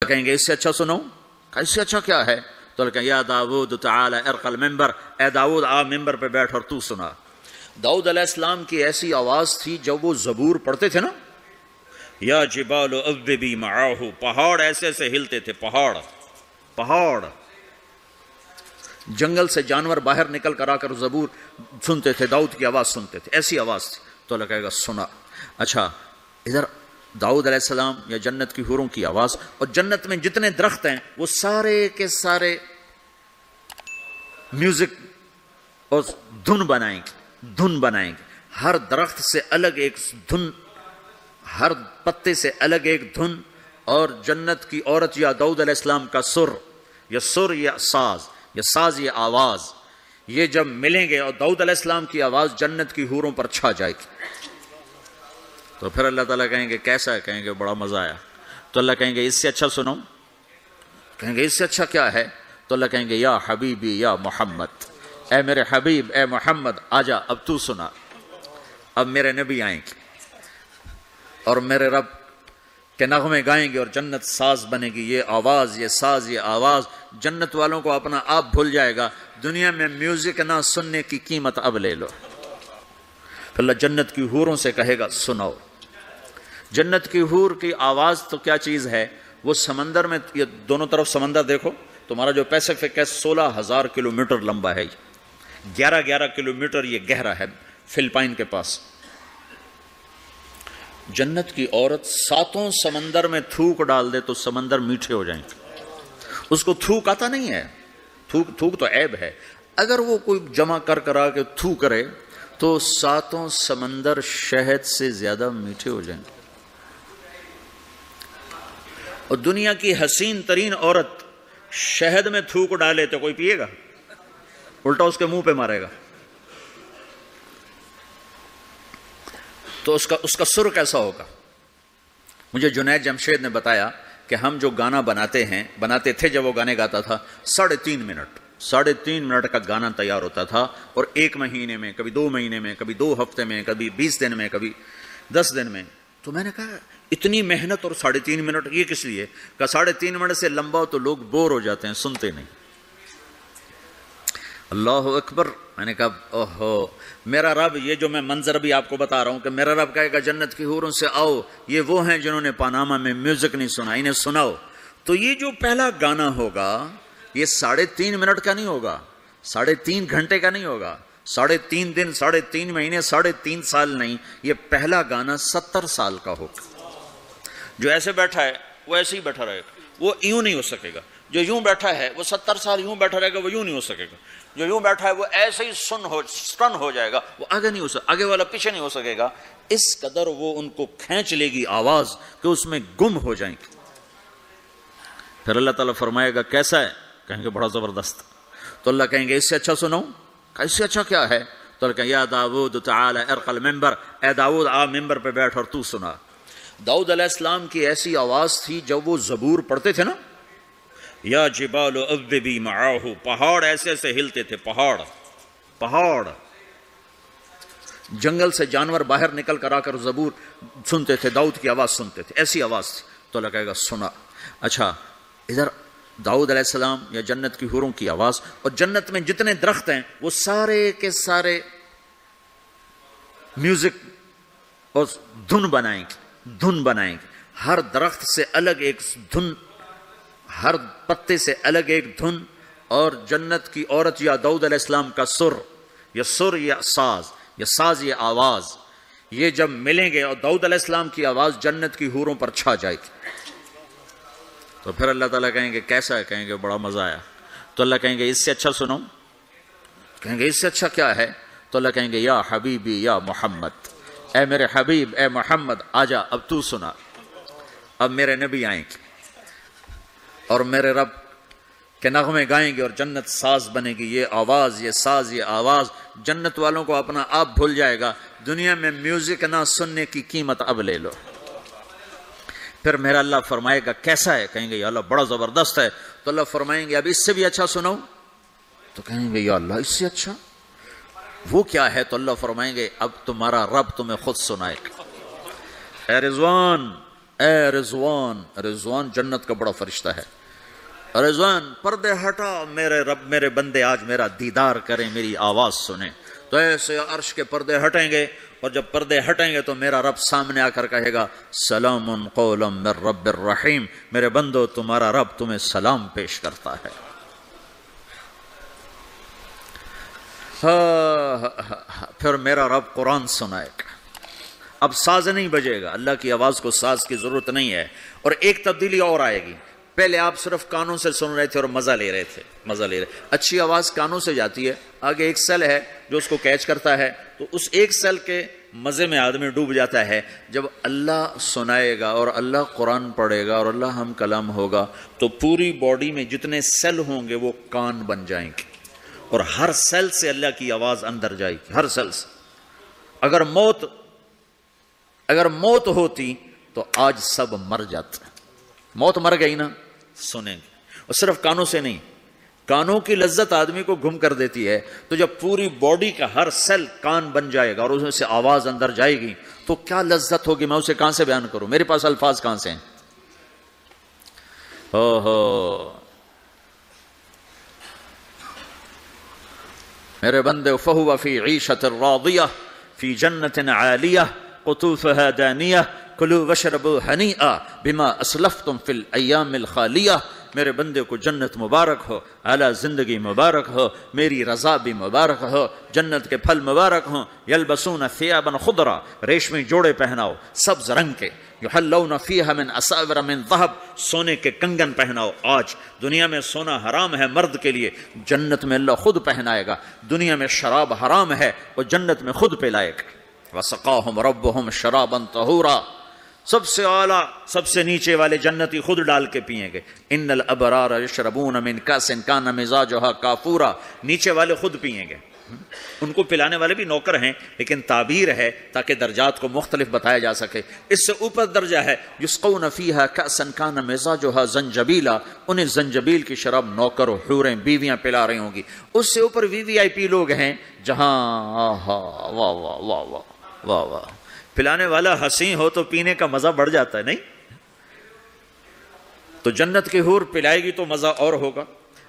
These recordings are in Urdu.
کہیں گے اس سے اچھا سنو، اس سے اچھا کیا ہے؟ تو اللہ کہیں یا داؤد تعالی ارق المنبر، اے داؤد آ ممبر پہ بیٹھ اور تو سنا۔ داؤد علیہ السلام کی ایسی آواز تھی جب وہ زبور پڑھتے تھے نا، یا جبال اوبی معاہ، پہاڑ ایسے ایسے ہلتے تھے، پہاڑ جنگل سے جانور باہر نکل کر آ کر زبور سنتے تھے، داؤد کی آواز سنتے تھے، ایسی آواز تھی۔ تو اللہ کہے گا سنا۔ اچھا ادھر داؤد علیہ السلام یا جنت کی حوروں کی آواز، اور جنت میں جتنے درخت ہیں وہ سارے کے سارے میوزک اور دھن بنائیں گے، ہر درخت سے الگ ایک دھن، ہر پتے سے الگ ایک دھن، اور جنت کی عورت یا داؤد علیہ السلام کا سر یا ساز یا آواز، یہ جب ملیں گے اور داؤد علیہ السلام کی آواز جنت کی حوروں پر چھا جائے گی، تو پھر اللہ تعالیٰ کہیں گے کیسا ہے؟ کہیں گے بڑا مزہ آیا۔ تو اللہ کہیں گے اس سے اچھا سنو، کہیں گے اس سے اچھا کیا ہے؟ تو اللہ کہیں گے یا حبیبی یا محمد، اے میرے حبیب اے محمد آجا اب تو سنا۔ اب میرے نبی آئیں گے اور میرے رب کے نغمے گائیں گے اور جنت ساز بنے گی، یہ آواز، یہ ساز، یہ آواز جنت والوں کو اپنا آپ بھول جائے گا، دنیا میں میوزک نہ سننے کی قیمت اب لے لو۔ پھر اللہ جنت کی حوروں سے کہے گا سناؤ۔ جنت کی حور کی آواز تو کیا چیز ہے، وہ سمندر میں، یہ دونوں طرف سمندر دیکھو، تمہارا جو پیسفک ہے 16,000 کلومیٹر لمبا ہے، 11 کلومیٹر یہ گہرا ہے فلپائن کے پاس۔ جنت کی عورت 7 سمندر میں تھوک ڈال دے تو سمندر میٹھے ہو جائیں، اس کو تھوک آتا نہیں ہے، تھوک تو عیب ہے، اگر وہ کوئی جمع کر آ کے تھوک کرے تو 7 سمندر شہد سے زیادہ میٹھے ہو جائیں۔ اور دنیا کی حسین ترین عورت شہد میں تھوک ڈالے تو کوئی پیے گا؟ الٹا اس کے منہ پہ مارے گا۔ تو اس کا سر کیسا ہوگا؟ مجھے جنید جمشید نے بتایا کہ ہم جو گانا بناتے تھے جب وہ گانے گاتا تھا، 3.5 منٹ کا گانا تیار ہوتا تھا، اور 1 مہینے میں، کبھی 2 مہینے میں، کبھی 2 ہفتے میں، کبھی 20 دن میں، کبھی 10 دن میں۔ تو میں نے کہا اتنی محنت اور 3.5 منٹ یہ کس لیے؟ کہ 3.5 منٹ سے لمبا ہو تو لوگ بور ہو جاتے ہیں، سنتے نہیں۔ اللہ اکبر۔ میں نے کہا اوہو، میرا رب، یہ جو میں منظر بھی آپ کو بتا رہا ہوں کہ میرا رب کہے گا جنت کی حوروں سے آؤ، یہ وہ ہیں جنہوں نے پاناما میں میوزک نہیں سنا، انہیں سناؤ۔ تو یہ جو پہلا گانا ہوگا یہ 3.5 منٹ کا نہیں ہوگا، 3.5 گھنٹے کا نہیں ہوگا، 3.5 دن، 3.5 مہینے، 3.5 سال نہیں، یہ پہلا گانا 70 سال کا ہوگا۔ جو ایسے بیٹھا ہے وہ ایسے ہی بیٹھا رہے گا، وہ یوں نہیں ہو سکے گا۔ جو یوں بیٹھا ہے وہ 70 سال یوں بیٹھا رہے گا، وہ یوں نہیں ہو سکے گا۔ جو یوں بیٹھا ہے وہ ایسے ہی سٹن ہو جائے گا، وہ آگے نہیں ہو سکے، آگے والا پیچھے نہیں ہو سکے گا۔ اس قدر وہ ان کو کھینچ لے گی آواز کہ اس میں گم ہو جائیں گے۔ پھر اللہ تعالیٰ فرمائے گا کیسا ہے؟ کہیں گے بڑا زبردست۔ تو اللہ کہیں گے اس سے اچھا سنو، اس سے اچھا کیا ہے؟ تو اللہ کہیں یا داؤد تعالی ارق المنبر، اے داؤد آ ممبر پہ بیٹھ اور تو سنا۔ داؤد علیہ السلام کی ایسی آواز تھی جب وہ زبور پڑھتے تھے نا، یا جبال اوبی معاہ، پہاڑ ایسے ایسے ہلتے تھے، پہاڑ جنگل سے جانور باہر نکل کر آ کر زبور سنتے تھے، داؤد کی آواز سنتے تھے، ایسی آواز تھی۔ تو اللہ کہے گا سنا۔ اچھا ادھر داؤد علیہ السلام یا جنت کی حوروں کی آواز، اور جنت میں جتنے درخت ہیں وہ سارے کے سارے میوزک اور دھن بنائیں گے، ہر درخت سے الگ ایک دھن، ہر پتے سے الگ ایک دھن، اور جنت کی عورت یا داؤد علیہ السلام کا سر یا ساز یا آواز، یہ جب ملیں گے اور داؤد علیہ السلام کی آواز جنت کی حوروں پر چھا جائے گی، تو پھر اللہ تعالیٰ کہیں گے کیسا ہے؟ کہیں گے بڑا مزہ آیا۔ تو اللہ کہیں گے اس سے اچھا سنو، کہیں گے اس سے اچھا کیا ہے؟ تو اللہ کہیں گے یا حبیبی یا محمد، اے میرے حبیب اے محمد آجا اب تو سنا۔ اب میرے نبی آئیں گے اور میرے رب کے نغمے گائیں گے اور جنت ساز بنے گی، یہ آواز، یہ ساز، یہ آواز جنت والوں کو اپنا آپ بھول جائے گا، دنیا میں میوزک نہ سننے کی قیمت اب لے لو۔ پھر میرا اللہ فرمائے گا کیسا ہے؟ کہیں گے یا اللہ بڑا زبردست ہے۔ تو اللہ فرمائیں گے اب اس سے بھی اچھا سنو، تو کہیں گے یا اللہ اس سے اچھا وہ کیا ہے؟ تو اللہ فرمائیں گے اب تمہارا رب تمہیں خود سنائے گا۔ اے رضوان اے رضوان، رضوان جنت کا بڑا فرشتہ ہے، رضوان پردے ہٹا، میرے رب میرے بندے آج میرا دیدار کریں، میری آواز سنیں۔ تو ایسے عرش کے پردے ہٹیں گے، اور جب پردے ہٹیں گے تو میرا رب سامنے آ کر کہے گا سلام قولا من رب الرحیم، میرے بندو تمہارا رب تمہیں سلام پیش کرتا ہے۔ پھر میرا رب قرآن سنائے گا، اب ساز نہیں بجے گا، اللہ کی آواز کو ساز کی ضرورت نہیں ہے۔ اور ایک تبدیلی اور آئے گی، پہلے آپ صرف کانوں سے سن رہے تھے اور مزہ لے رہے تھے، اچھی آواز کانوں سے جاتی ہے، آگے ایک سیل ہے جو اس کو کیچ کرتا ہے، تو اس ایک سیل کے مزے میں آدمی ڈوب جاتا ہے۔ جب اللہ سنائے گا اور اللہ قرآن پڑھے گا اور اللہ ہم کلام ہوگا تو پوری باڈی میں جتنے سیل ہوں گے وہ کان بن جائیں گے، اور ہر سیل سے اللہ کی آواز اندر جائے گی، ہر سیل سے۔ اگر موت ہوتی تو آج سب مر جاتے، موت مر گئی نا، سنیں گے، اور صرف کانوں سے نہیں، کانوں کی لذت آدمی کو گم کر دیتی ہے، تو جب پوری باڈی کا ہر سیل کان بن جائے گا اور اس میں سے آواز اندر جائے گی تو کیا لذت ہوگی، میں اسے کہاں سے بیان کروں، میرے پاس الفاظ کہاں سے ہیں۔ میرے بندے فَهُوَ فِي عِيشَةٍ رَاضِيَةٍ فِي جَنَّةٍ عَالِيَةٍ قُطُوفُهَا دَانِيَةٍ كُلُوا وَاشْرَبُوا هَنِيئًا بِمَا أَسْلَفْتُمْ فِي الْأَيَّامِ الْخَالِيَةِ، میرے بندے کو جنت مبارک ہو، اعلیٰ زندگی مبارک ہو، میری رضا بھی مبارک ہو، جنت کے پھل مبارک ہوں۔ یلبسون ثیابا خضرا، ریشمی جوڑے پہناؤ سبز رنگ کے، یحلون فیہا من اساور من ذہب، سونے کے کنگن پہناؤ۔ آج دنیا میں سونا حرام ہے مرد کے لیے، جنت میں اللہ خود پہنائے گا۔ دنیا میں شراب حرام ہے، وہ جنت میں خود پلائے گا۔ وسقاہم ربہم شرابا طہورا، سب سے اعلیٰ سب سے نیچے والے جنتی خود ڈال کے پئیں گے۔ ان الابرار یشربون من کاس کان مزاجها کافورا، نیچے والے خود پئیں گے، ان کو پلانے والے بھی نوکر ہیں، لیکن تعبیر ہے تاکہ درجات کو مختلف بتایا جا سکے۔ اس سے اوپر درجہ ہے یسقون فیہا کاسا کان مزاجها زنجبیلا، انہیں زنجبیل کی شراب نوکر و حوریں بیویاں پلا رہی ہوں گی۔ اس سے اوپر VVIP لوگ ہیں جہاں واہ واہ واہ واہ واہ واہ، پلانے والا حسین ہو تو پینے کا مزہ بڑھ جاتا ہے، نہیں؟ تو جنت کی حور پلائے گی تو مزہ اور ہوگا،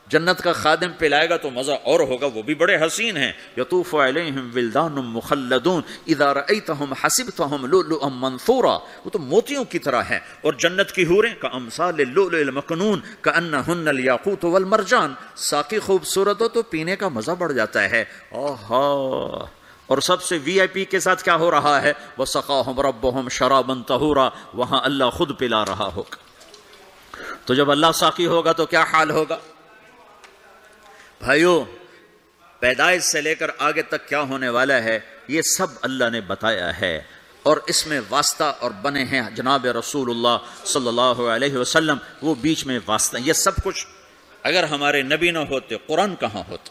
جنت کا خادم پلائے گا تو مزہ اور ہوگا، وہ بھی بڑے حسین ہیں۔ یطوف علیہم ولدان مخلدون اذا رأیتہم حسبتہم لؤلؤا منثورا، وہ تو موتیوں کی طرح ہیں، اور جنت کی حوریں کامثال اللؤلؤ المکنون کانہن الیاقوت والمرجان، ساقی خوبصورت ہو تو پینے کا مزہ بڑھ جاتا ہے۔ آہا، اور سب سے VIP کے ساتھ کیا ہو رہا ہے؟ وَسَقَاهُمْ رَبُّهُمْ شَرَابًا طَهُورًا، وہاں اللہ خود پلا رہا ہوگا۔ تو جب اللہ ساقی ہوگا تو کیا حال ہوگا؟ بھائیو، پیدائش سے لے کر آگے تک کیا ہونے والا ہے یہ سب اللہ نے بتایا ہے، اور اس میں واسطہ اور بنے ہیں جناب رسول اللہ صلی اللہ علیہ وسلم، وہ بیچ میں واسطہ۔ یہ سب کچھ اگر ہمارے نبی نہ ہوتے قرآن کہاں ہوتا،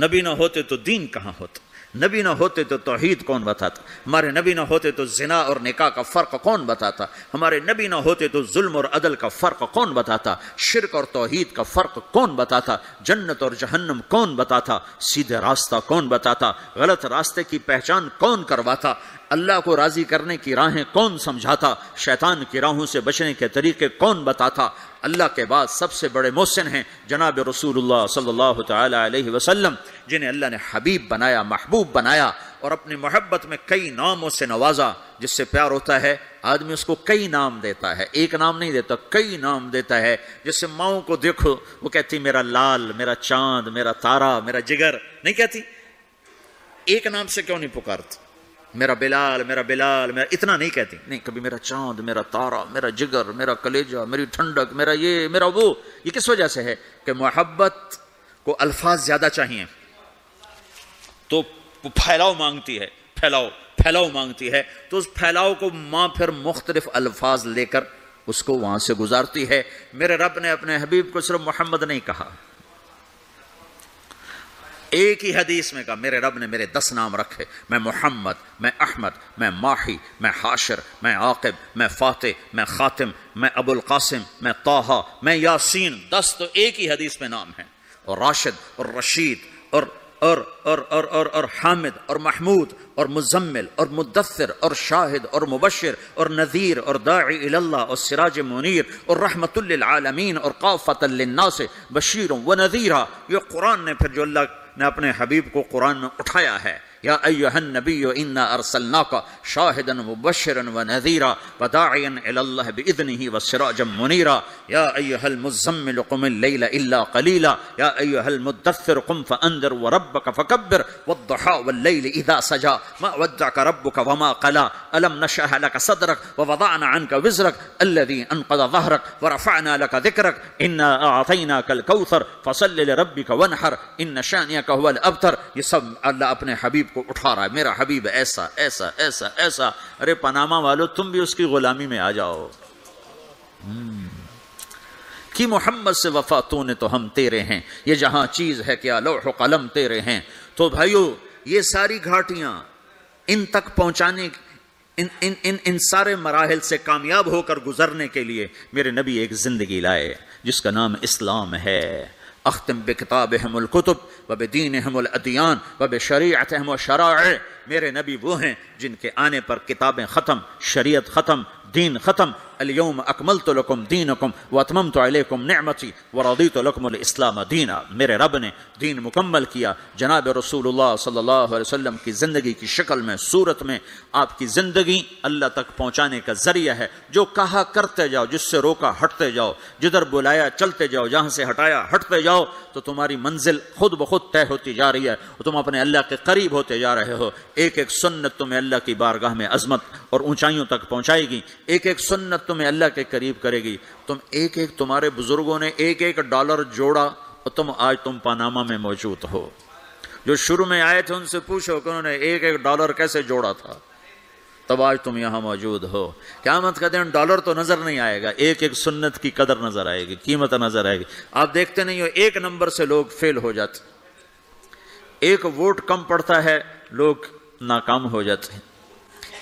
نبی نہ ہوتے تو دین کہاں ہوتا، نبی نہ ہوتے تو توحید کون بتاتا، ہمارے نبی نہ ہوتے تو زنا اور نکاح کا فرق کون بتاتا، ہمارے نبی نہ ہوتے تو ظلم اور عدل کا فرق کون بتاتا، شرک اور توحید کا فرق کون بتاتا، جنت اور جہنم کون بتاتا، سیدھے راستہ کون بتاتا، غلط راستے کی پہچان کون کرواتا، اللہ کو راضی کرنے کی راہیں کون سمجھاتا، شیطان کی راہوں سے بچنے کے طریقے کون بتاتا۔ اللہ کے بعد سب سے بڑے محسن ہیں جناب رسول اللہ صلی اللہ تعالی علیہ وسلم، جنہیں اللہ نے حبیب بنایا، محبوب بنایا، اور اپنی محبت میں کئی ناموں سے نوازا۔ جس سے پیار ہوتا ہے آدمی اس کو کئی نام دیتا ہے، ایک نام نہیں دیتا، کئی نام دیتا ہے۔ جیسے ماؤں کو دیکھو، وہ کہتی میرا لال، میرا چاند، میرا تارا، میرا جگر، نہیں کہتی؟ ایک نام سے کیوں نہیں پکارتی؟ میرا بلال، میرا بلال، میرا اتنا نہیں کہتی، نہیں، کبھی میرا چاند، میرا تارا، میرا جگر، میرا کلیجہ، میری ٹھنڈک، میرا یہ، میرا وہ۔ یہ کس وجہ سے ہے؟ کہ محبت کو الفاظ زیادہ چاہیے تو پھیلاؤ مانگتی ہے، پھیلاؤ مانگتی ہے، تو اس پھیلاؤ کو ماں پھر مختلف الفاظ لے کر اس کو وہاں سے گزارتی ہے۔ میرے رب نے اپنے حبیب کو صرف محمد نہیں کہا، ایک ہی حدیث میں کہا، میرے رب نے میرے 10 نام رکھے، میں محمد، میں احمد، میں ماحی، میں حاشر، میں عاقب، میں فاتح، میں خاتم، میں ابو القاسم، میں طٰہٰ، میں یاسین۔ 10 تو ایک ہی حدیث میں نام ہیں، اور راشد اور رشید اور حامد اور محمود اور مزمل اور مدثر اور شاہد اور مبشر اور نذیر اور داعی الی اللہ اور سراج منیر اور رحمت للعالمین اور کافۃ للناس بشیر و نذیرا. یہ قرآن نے پھر جو اللہ نے اپنے حبیب کو قرآن میں اٹھایا ہے، یا ایھا النبی انا ارسلناک شاہدا مبشرا ونذیرا وداعیا الی اللہ باذنہ وسراجا منیرا. یا ایھا المزمل قم اللیل الا قلیلا یا ایھا المدثر قم فانذر وربک فکبر والضحی واللیل اذا سجا ما ودعک ربک وما قلا الم نشرح لک صدرک ووضعنا عنک وزرک الذی انقض ظہرک ورفعنا لک ذکرک انا اعطیناک الکوثر فصل لربک وانحر ان شانئک هو الابتر. یہ سب اللہ اپنے حبیب کو اٹھا رہا ہے. میرا حبیب ایسا ایسا ایسا ایسا. ارے پاناما والو تم بھی اس کی غلامی میں آ جاؤ. کہ محمد سے وفا تو نے تو ہم تیرے ہیں، یہ جہاں چیز ہے کیا لوح و قلم تیرے ہیں. تو بھائیو یہ ساری گھاٹیاں ان تک پہنچانے ان سارے مراحل سے کامیاب ہو کر گزرنے کے لیے میرے نبی ایک زندگی لائے جس کا نام اسلام ہے. اختم بکتابہم الکتب وبدینہم الادیان وبشریعتہم الشرائع. میرے نبی وہ ہیں جن کے آنے پر کتابیں ختم، شریعت ختم، دین ختم. الیوم اکملت لکم دینکم واتممت علیکم نعمتی ورضیت لکم الاسلام دینا. میرے رب نے دین مکمل کیا. جناب رسول اللہ صلی اللہ علیہ وسلم کی زندگی کی شکل میں، صورت میں آپ کی زندگی اللہ تک پہنچانے کا ذریعہ ہے. جو کہا کرتے جاؤ، جس سے روکا ہٹتے جاؤ، جدھر بلایا چلتے جاؤ، جہاں سے ہٹایا ہٹتے جاؤ، تو تمہاری منزل خود بخود طے ہوتی جا رہی ہے اور تم اپنے اللہ کے قریب ہوتے جا رہے ہو. ایک ایک سنت تمہیں اللہ کی بارگاہ میں عظمت اور اونچائیوں تک پہنچائے گی. ایک ایک سنت تمہیں اللہ کے قریب کرے گی. تمہارے بزرگوں نے ایک ایک ڈالر جوڑا اور آج تم پاناما میں موجود ہو. جو شروع میں آئے تھے ان سے پوچھو کہ انہوں نے ایک ایک ڈالر کیسے جوڑا تھا، تب آج تم یہاں موجود ہو. قیامت کا دن ڈالر تو نظر نہیں آئے گا، ایک ایک سنت کی قدر نظر آئے گی، قیمت نظر آئے گی. آپ دیکھتے نہیں ہو ایک نمبر سے لوگ فیل ہو جاتے، ایک ووٹ کم پڑتا ہے لوگ ناکام ہو جاتے ہیں،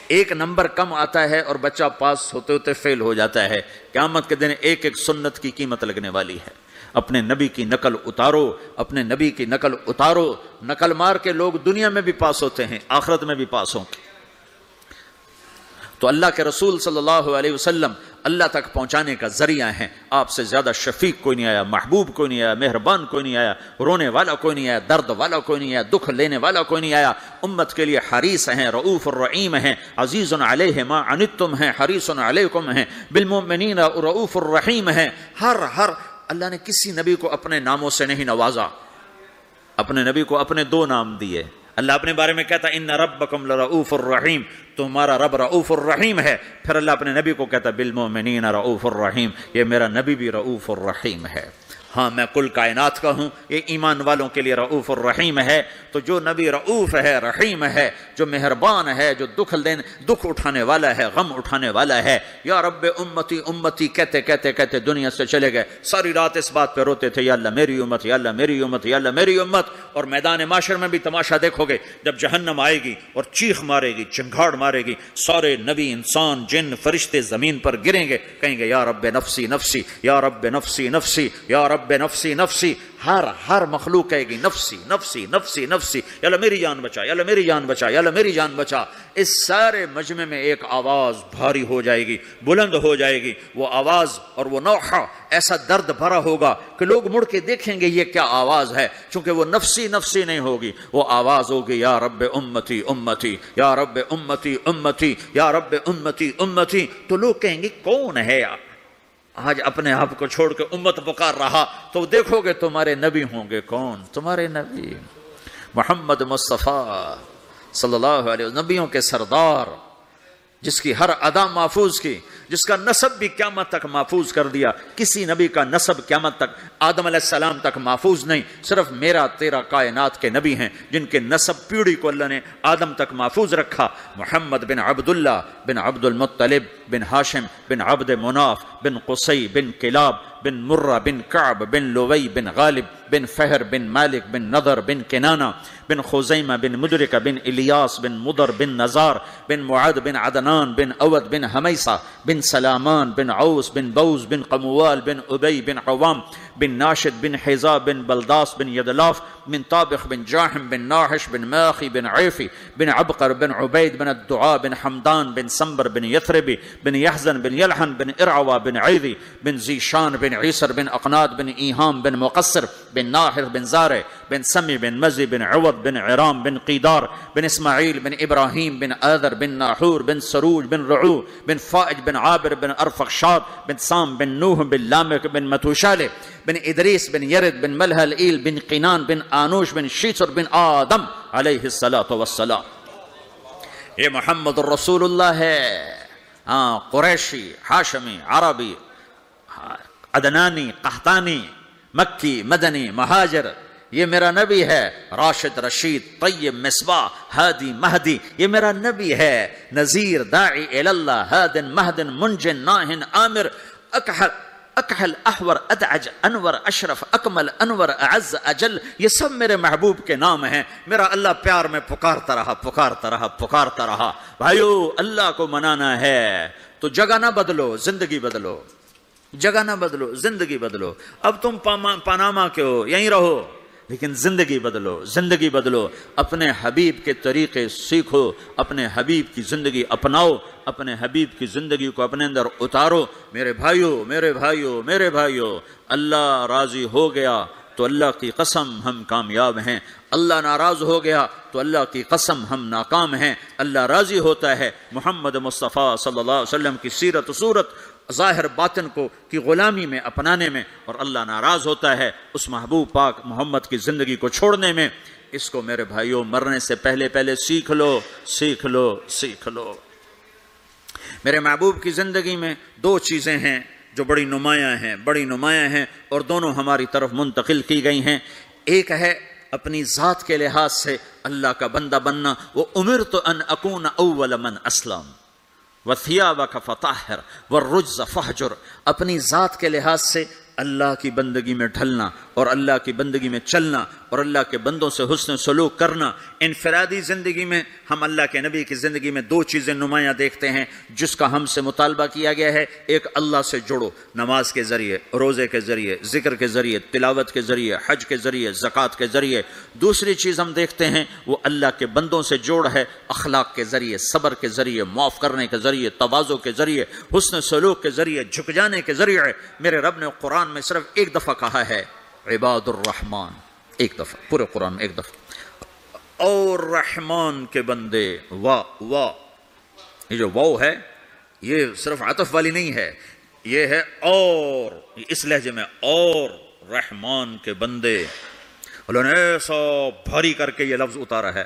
ایک نمبر کم آتا ہے اور بچہ پاس ہوتے ہوتے فیل ہو جاتا ہے. قیامت کے دن ایک ایک سنت کی قیمت لگنے والی ہے. اپنے نبی کی نقل اتارو، اپنے نبی کی نقل اتارو. نقل مار کے لوگ دنیا میں بھی پاس ہوتے ہیں، آخرت میں بھی پاس ہوں گے. تو اللہ کے رسول صلی اللہ علیہ وسلم اللہ تک پہنچانے کا ذریعہ ہیں. آپ سے زیادہ شفیق کوئی نہیں آیا، محبوب کوئی نہیں آیا، مہربان کوئی نہیں آیا، رونے والا کوئی نہیں آیا، درد والا کوئی نہیں آیا، دکھ لینے والا کوئی نہیں آیا. امت کے لیے حریص ہیں، رؤوف الرحیم ہیں، عزیز علیہ ما عنتم ہیں، حریص علیکم ہیں، بالمؤمنین رؤوف الرحیم ہیں. ہر اللہ نے کسی نبی کو اپنے ناموں سے نہیں نوازا، اپنے نبی کو اپنے دو نام دیے. اللہ اپنے بارے میں کہتا ان ربکم لرؤوف الرحیم، تمہارا رب رؤوف الرحیم ہے. پھر اللہ اپنے نبی کو کہتا بالمؤمنین رؤوف الرحیم، یہ میرا نبی بھی رؤوف الرحیم ہے. ہاں میں کل کائنات کا ہوں، یہ ایمان والوں کے لیے رؤوف الرحیم ہے. تو جو نبی رؤوف ہے، رحیم ہے، جو مہربان ہے، جو دکھ اٹھانے والا ہے، غم اٹھانے والا ہے. یا رب امتی امتی کہتے کہتے کہتے دنیا سے چلے گئے. ساری رات اس بات پہ روتے تھے یا اللہ میری امت، یا اللہ میری امت، یا اللہ میری امت. اور میدان معاشر میں بھی تماشا دیکھو گے، جب جہنم آئے گی اور چیخ مارے گی، چنگھاڑ مارے گی، سارے نبی، انسان، جن، فرشتے زمین پر گریں گے، کہیں گے یا رب نفسی نفسی، یا رب نفسی نفسی، یا رب نفسی نفسی. ہر مخلوق کہے گی نفسی نفسی نفسی نفسی، یا اللہ میری جان بچا، یا اللہ میری جان بچا، یا اللہ میری جان بچا. اس سارے مجمع میں ایک آواز بھاری ہو جائے گی، بلند ہو جائے گی. وہ آواز اور وہ نوحہ ایسا درد بھرا ہوگا کہ لوگ مڑ کے دیکھیں گے یہ کیا آواز ہے، چونکہ وہ نفسی نفسی نہیں ہوگی، وہ آواز ہوگی یا رب امتی امتی، یا رب امتی امتی، یا رب امتی امتی. تو لوگ کہیں گے کون ہے آج اپنے آپ کو چھوڑ کے امت پکار رہا؟ تو دیکھو گے تمہارے نبی ہوں گے. کون؟ تمہارے نبی محمد مصطفیٰ صلی اللہ علیہ وسلم، نبیوں کے سردار، جس کی ہر ادا محفوظ کی، جس کا نسب بھی قیامت تک محفوظ کر دیا. کسی نبی کا نسب قیامت تک آدم علیہ السلام تک محفوظ نہیں، صرف میرا تیرا کائنات کے نبی ہیں جن کے نسب پیڑھی کو اللہ نے آدم تک محفوظ رکھا. محمد بن عبداللہ بن عبد المطلب بن ہاشم بن عبد مناف بن قصی بن کلاب بن مرہ بن کعب بن لوی بن غالب بن فہر بن مالک بن نضر بن کنانہ بن خزیمہ بن مدرکہ بن الیاس بن مضر بن نزار بن معد بن عدنان بن اود بن حمیسہ بن سلامان بن عوس بن بوز بن قموال بن ابی بن عوام بن ناشد بن حذا بن بلداس بن یدلاف بن طابخ بن جاحم بن ناحش بن ماخی بن عیفی بن عبقر بن عبید بن الدعاء بن حمدان بن سنبر بن یثربی بن یحزن بن یلحن بن ارعوا بن عیدی بن زیشان بن عیسر بن اقناد بن ایہام بن مقصر بن ناحر بن زارع بن سمی بن مزی بن عوض بن عرام بن قیدار بن اسماعیل بن ابراہیم بن آذر بن ناحور بن سروج بن رعو بن فائج بن عابر بن ارفخشاد بن سام بن نوح بن لامک بن متوشالہ بن ادریس بن یرد بن ملہلئیل بن قینان بن آنوش بن شیسر بن آدم علیہ السلام. یہ محمد الرسول اللہ ہے. قریشی، ہاشمی، عربی، عدنانی، قحطانی، مکی، مدنی، مہاجر، یہ میرا نبی ہے. راشد، رشید، طیب، مصباح، ہادی، مہدی، یہ میرا نبی ہے. نذیر، داعی اللہ، ہادن، مہدن، منجن، ناہن، عامر، اکحل، احور، ادعج، انور، اشرف، اکمل، انور، اعز، اجل، یہ سب میرے محبوب کے نام ہیں. میرا اللہ پیار میں پکارتا رہا. بھائیو، اللہ کو منانا ہے تو جگہ نہ بدلو، زندگی بدلو. جگہ نہ بدلو، زندگی بدلو. اب تم پاناما کے ہو، یہیں رہو، لیکن زندگی بدلو. اپنے حبیب کے طریقے سیکھو، اپنے حبیب کی زندگی اپناؤ، اپنے حبیب کی زندگی کو اپنے اندر اتارو. میرے بھائیو، اللہ راضی ہو گیا تو اللہ کی قسم ہم کامیاب ہیں. اللہ ناراض ہو گیا تو اللہ کی قسم ہم ناکام ہیں. اللہ راضی ہوتا ہے محمد مصطفیٰ صلی اللہ علیہ وسلم کی سیرت و صورت ظاہر باطن کو کی غلامی میں اپنانے میں، اور اللہ ناراض ہوتا ہے اس محبوب پاک محمد کی زندگی کو چھوڑنے میں. اس کو میرے بھائیوں مرنے سے پہلے سیکھ لو. میرے محبوب کی زندگی میں دو چیزیں ہیں جو بڑی نمایاں ہیں اور دونوں ہماری طرف منتقل کی گئی ہیں. ایک ہے اپنی ذات کے لحاظ سے اللہ کا بندہ بننا. وَأُمِرْتُ أَنْ أَكُونَ أَوَّلَ مَنْ أَسْلَمَ وَثِيَابَكَ فَطَهِّرْ وَالرُّجْزَ فَاهْجُرْ. اپنی ذات کے لحاظ سے اللہ کی بندگی میں ڈھلنا اور اللہ کی بندگی میں چلنا اور اللہ کے بندوں سے حسن سلوک کرنا. انفرادی زندگی میں ہم اللہ کے نبی کی زندگی میں دو چیزیں نمایاں دیکھتے ہیں جس کا ہم سے مطالبہ کیا گیا ہے. ایک، اللہ سے جڑو، نماز کے ذریعے، روزے کے ذریعے، ذکر کے ذریعے، تلاوت کے ذریعے، حج کے ذریعے، زکوٰۃ کے ذریعے. دوسری چیز ہم دیکھتے ہیں وہ اللہ کے بندوں سے جوڑ ہے اخلاق کے ذریعے، صبر کے ذریعے، معاف کرنے کے ذریعے، تواضع کے ذریعے، حسن سلوک کے ذریعے، جھک جانے کے ذریعے. میرے رب نے قرآن میں صرف ایک دفعہ کہا ہے عباد الرحمن، ایک دفعہ پورے قرآن میں ایک دفعہ. اور رحمان کے بندے، واہ، یہ جو واو ہے یہ صرف عطف والی نہیں ہے، یہ ہے اور، اس لہجے میں، اور رحمان کے بندے. اللہ نے ایسا بھاری کر کے یہ لفظ اتارا ہے.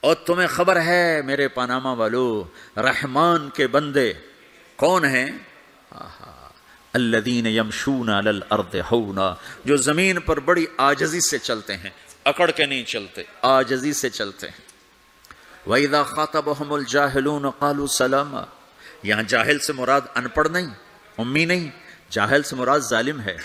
اور تمہیں خبر ہے میرے پاناما والو، رحمان کے بندے کون ہیں؟ الذین یمشون علی الارض ہونا، جو زمین پر بڑی عاجزی سے چلتے ہیں، اکڑ کے نہیں چلتے، عاجزی سے چلتے ہیں. وَإِذَا خَاطَبَهُمُ الْجَاهِلُونَ قَالُوا سَلَامًا. یہاں جاہل سے مراد ان پڑھ نہیں، امی نہیں، جاہل سے مراد ظالم ہے،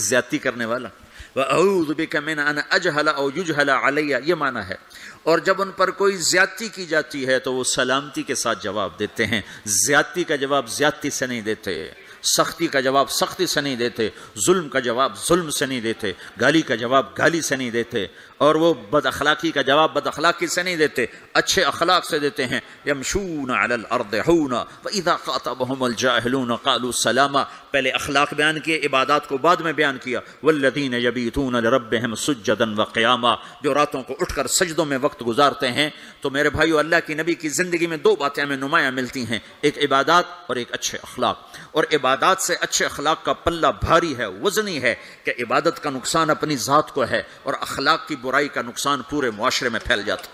زیادتی کرنے والا. وَأَعُوذُ بِكَ مِنْ أَنْ أَجْهَلَ أَوْ يُجْهَلَ عَلَيَّ، یہ معنی ہے. اور جب ان پر کوئی زیادتی کی جاتی ہے تو وہ سلامتی کے ساتھ جواب دیتے ہیں. زیادتی کا جواب زیادتی سے نہیں دیتے، سختی کا جواب سختی سے نہیں دیتے، ظلم کا جواب ظلم سے نہیں دیتے، گالی کا جواب گالی سے نہیں دیتے، اور وہ بد اخلاقی کا جواب بد اخلاقی سے نہیں دیتے، اچھے اخلاق سے دیتے ہیں. یمشون علی الارض ہونا واذا خاطبهم الجاهلون قالوا سلاما. پہلے اخلاق بیان کیے، عبادات کو بعد میں بیان کیا. والذین یبیتون لربهم سجدا وقیاما، جو راتوں کو اٹھ کر سجدوں میں وقت گزارتے ہیں. تو میرے بھائیو، اللہ کی نبی کی زندگی میں دو باتیں ہمیں نمایاں ملتی ہیں، ایک عبادات اور ایک اچھے اخلاق. اور عبادات سے اچھے اخلاق کا پلہ بھاری ہے، وزنی ہے، کہ عبادت کا نقصان اپنی ذات کو ہے اور اخلاق کی برائی کا نقصان پورے معاشرے میں پھیل جاتا.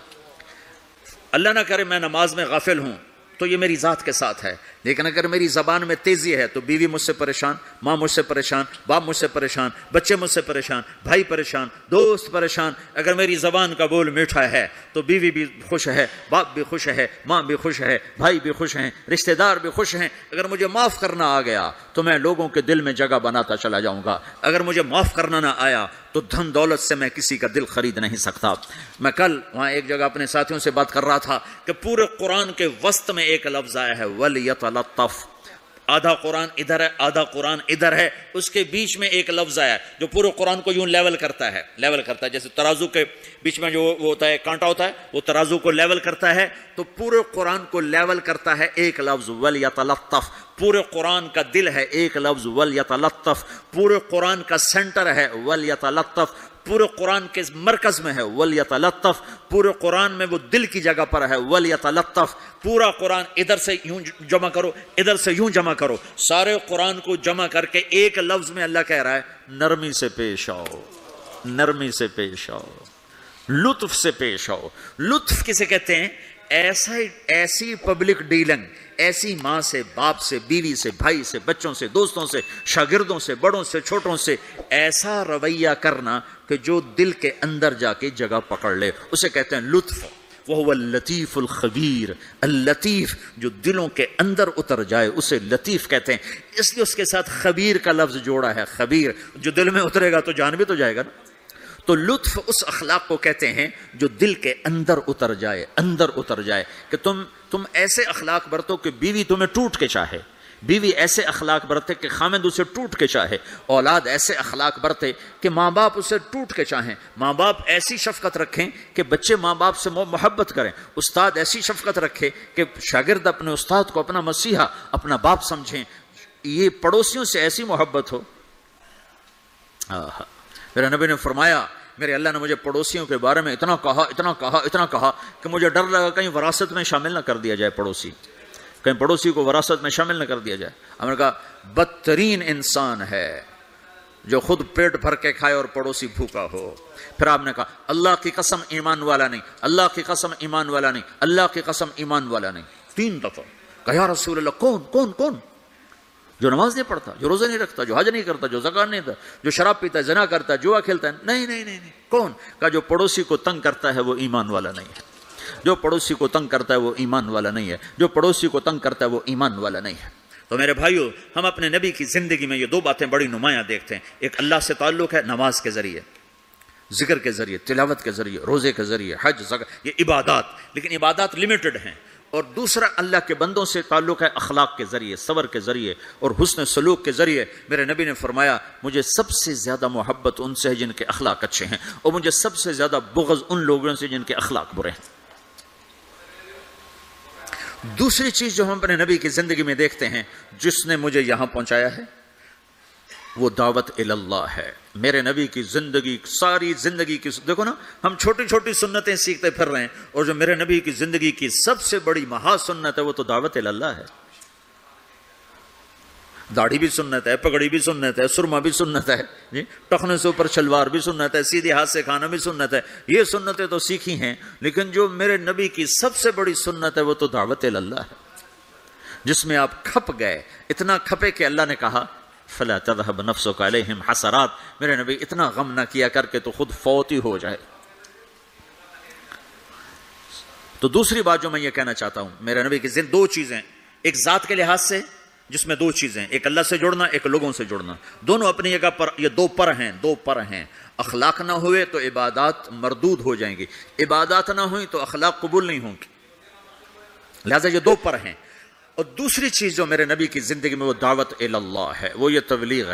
اللہ نہ کرے میں نماز میں غافل ہوں تو یہ میری ذات کے ساتھ ہے، لیکن اگر میری زبان میں تیزی ہے تو بیوی مجھ سے پریشان، ماں مجھ سے پریشان، باپ مجھ سے پریشان، بچے مجھ سے پریشان، بھائی پریشان، دوست پریشان۔ اگر میری زبان کا بول میٹھا ہے تو بیوی بھی خوش ہے، باپ بھی خوش ہے، ماں بھی خوش ہے، بھائی بھی خوش ہیں، رشتہ دار بھی خوش ہیں۔ اگر مجھے معاف کرنا آ گیا تو میں لوگوں کے دل میں جگہ بناتا چلا جاؤں گا۔ اگر مجھے معاف کرنا نہ آیا تو دھن دولت سے میں کسی کا دل خرید نہیں سکتا۔ میں کل وہاں ایک جگہ اپنے ساتھیوں سے بات کر رہا تھا کہ پورے قرآن کے وسط میں ایک لفظ آیا ہے وَلْيَتَلَطَّفْ، آدھا قرآن ادھر ہے آدھا قرآن ادھر ہے، اس کے بیچ میں ایک لفظ آیا جو پورے قرآن کو یوں لیول کرتا ہے، جیسے ترازو کے بیچ میں جو وہ ہوتا ہے کانٹا ہوتا ہے، وہ ترازو کو لیول کرتا ہے، تو پورے قرآن کو لیول کرتا ہے ایک لفظ وَلْيَتَلَطَّفْ۔ پورے قرآن کا دل ہے ایک لفظ وَلْيَتَلَطَّفْ، پورے قرآن کا سینٹر ہے وَلْيَتَلَطَّفْ، پورے قرآن کے مرکز میں ہے وَلْيَتَلَطَّفْ، پورے قرآن میں وہ دل کی جگہ پر ہے وَلْيَتَلَطَّفْ۔ پورا قرآن ادھر سے یوں جمع کرو، ادھر سے یوں جمع کرو، سارے قرآن کو جمع کر کے ایک لفظ میں اللہ کہہ رہا ہے نرمی سے پیش آؤ، نرمی سے پیش آؤ، لطف سے پیش آؤ۔ لطف کسے کہتے ہیں؟ ایسی پبلک ڈیلنگ، ایسی ماں سے، باپ سے، بیوی سے، بھائی سے، بچوں سے، دوستوں سے، شاگردوں سے، بڑوں سے، چھوٹوں سے ایسا رویہ کرنا کہ جو دل کے اندر جا کے جگہ پکڑ لے، اسے کہتے ہیں لطف۔ وَهُوَ اللَّطِيفُ الْخَبِيرُ، اللطیف جو دلوں کے اندر اتر جائے اسے لطیف کہتے ہیں، اس لیے اس کے ساتھ خبیر کا لفظ جوڑا ہے۔ خبیر جو دل میں اترے گا تو جان بھی تو جائے گا نا۔ تو لطف اس اخلاق کو کہتے ہیں جو دل کے اندر اتر جائے، اندر اتر جائے، کہ تم ایسے اخلاق برتو کہ بیوی تمہیں ٹوٹ کے چاہے، بیوی ایسے اخلاق برتے کہ خامد اسے ٹوٹ کے چاہے، اولاد ایسے اخلاق برتے کہ ماں باپ اسے ٹوٹ کے چاہیں، ماں باپ ایسی شفقت رکھیں کہ بچے ماں باپ سے محبت کریں، استاد ایسی شفقت رکھے کہ شاگرد اپنے استاد کو اپنا مسیحا، اپنا باپ سمجھیں، یہ پڑوسیوں سے ایسی محبت ہو۔ میرے نبی نے فرمایا، میرے اللہ نے مجھے پڑوسیوں کے بارے میں اتنا کہا کہ مجھے ڈر لگا کہیں وراثت میں شامل نہ کر دیا جائے پڑوسی، کہیں پڑوسی کو وراثت میں شامل نہ کر دیا جائے۔ ہم نے کہا بدترین انسان ہے جو خود پیٹ بھر کے کھائے اور پڑوسی بھوکا ہو۔ پھر آپ نے کہا اللہ کی قسم ایمان والا نہیں، اللہ کی قسم ایمان والا نہیں، اللہ کی قسم ایمان والا نہیں، 3 دفعہ کہا یا رسول اللہ کون؟ جو نماز نہیں پڑھتا، جو روزہ نہیں رکھتا، جو حج نہیں کرتا، جو زکات نہیں دیتا، جو شراب پیتا ہے، زنا کرتا ہے، جوا کھیلتا ہے، نہیں، کون؟ کہا جو پڑوسی کو تنگ کرتا ہے وہ ایمان والا نہیں ہے، جو پڑوسی کو تنگ کرتا ہے وہ ایمان والا نہیں ہے، جو پڑوسی کو تنگ کرتا ہے وہ ایمان والا نہیں ہے۔ تو میرے بھائیو، ہم اپنے نبی کی زندگی میں یہ 2 باتیں بڑی نمایاں دیکھتے ہیں، ایک اللہ سے تعلق ہے نماز کے ذریعے، ذکر کے ذریعے، تلاوت کے ذریعے، روزے کے ذریعے، حج، زکات، یہ عبادات، لیکن عبادات لمیٹڈ ہیں، اور دوسرا اللہ کے بندوں سے تعلق ہے اخلاق کے ذریعے، صبر کے ذریعے اور حسن سلوک کے ذریعے۔ میرے نبی نے فرمایا مجھے سب سے زیادہ محبت ان سے ہے جن کے اخلاق اچھے ہیں، اور مجھے سب سے زیادہ بغض ان لوگوں سے جن کے اخلاق برے ہیں۔ دوسری چیز جو ہم اپنے نبی کی زندگی میں دیکھتے ہیں جس نے مجھے یہاں پہنچایا ہے وہ دعوت اللہ ہے۔ میرے نبی کی زندگی، ساری زندگی کی، دیکھو نا، ہم چھوٹی چھوٹی سنتیں سیکھتے پھر رہے ہیں، اور جو میرے نبی کی زندگی کی سب سے بڑی مہا سنت ہے وہ تو دعوت اللہ ہے۔ داڑھی بھی سنت ہے، پگڑی بھی سنت ہے، سرما بھی سنت ہے، جی ٹخنے سے اوپر شلوار بھی سنت ہے، سیدھے ہاتھ سے کھانا بھی سنت ہے، یہ سنتیں تو سیکھی ہیں، لیکن جو میرے نبی کی سب سے بڑی سنت ہے وہ تو دعوت اللہ ہے، جس میں آپ کھپ گئے، اتنا کھپے کہ اللہ نے کہا فلا تذهب نفسك عليهم حسرات، میرے نبی اتنا غم نہ کیا کر کے تو خود فوت ہی ہو جائے۔ تو دوسری بات جو میں یہ کہنا چاہتا ہوں، میرے نبی کی 2 چیزیں، ایک ذات کے لحاظ سے جس میں 2 چیزیں، ایک اللہ سے جڑنا، ایک لوگوں سے جڑنا، دونوں اپنی جگہ پر، یہ 2 پر ہیں۔ اخلاق نہ ہوئے تو عبادات مردود ہو جائیں گی، عبادات نہ ہوئی تو اخلاق قبول نہیں ہوں گی، لہذا یہ 2 پر ہیں۔ اور دوسری چیز جو میرے نبی کی زندگی میں وہ دعوت اللہ ہے، وہ یہ تبلیغ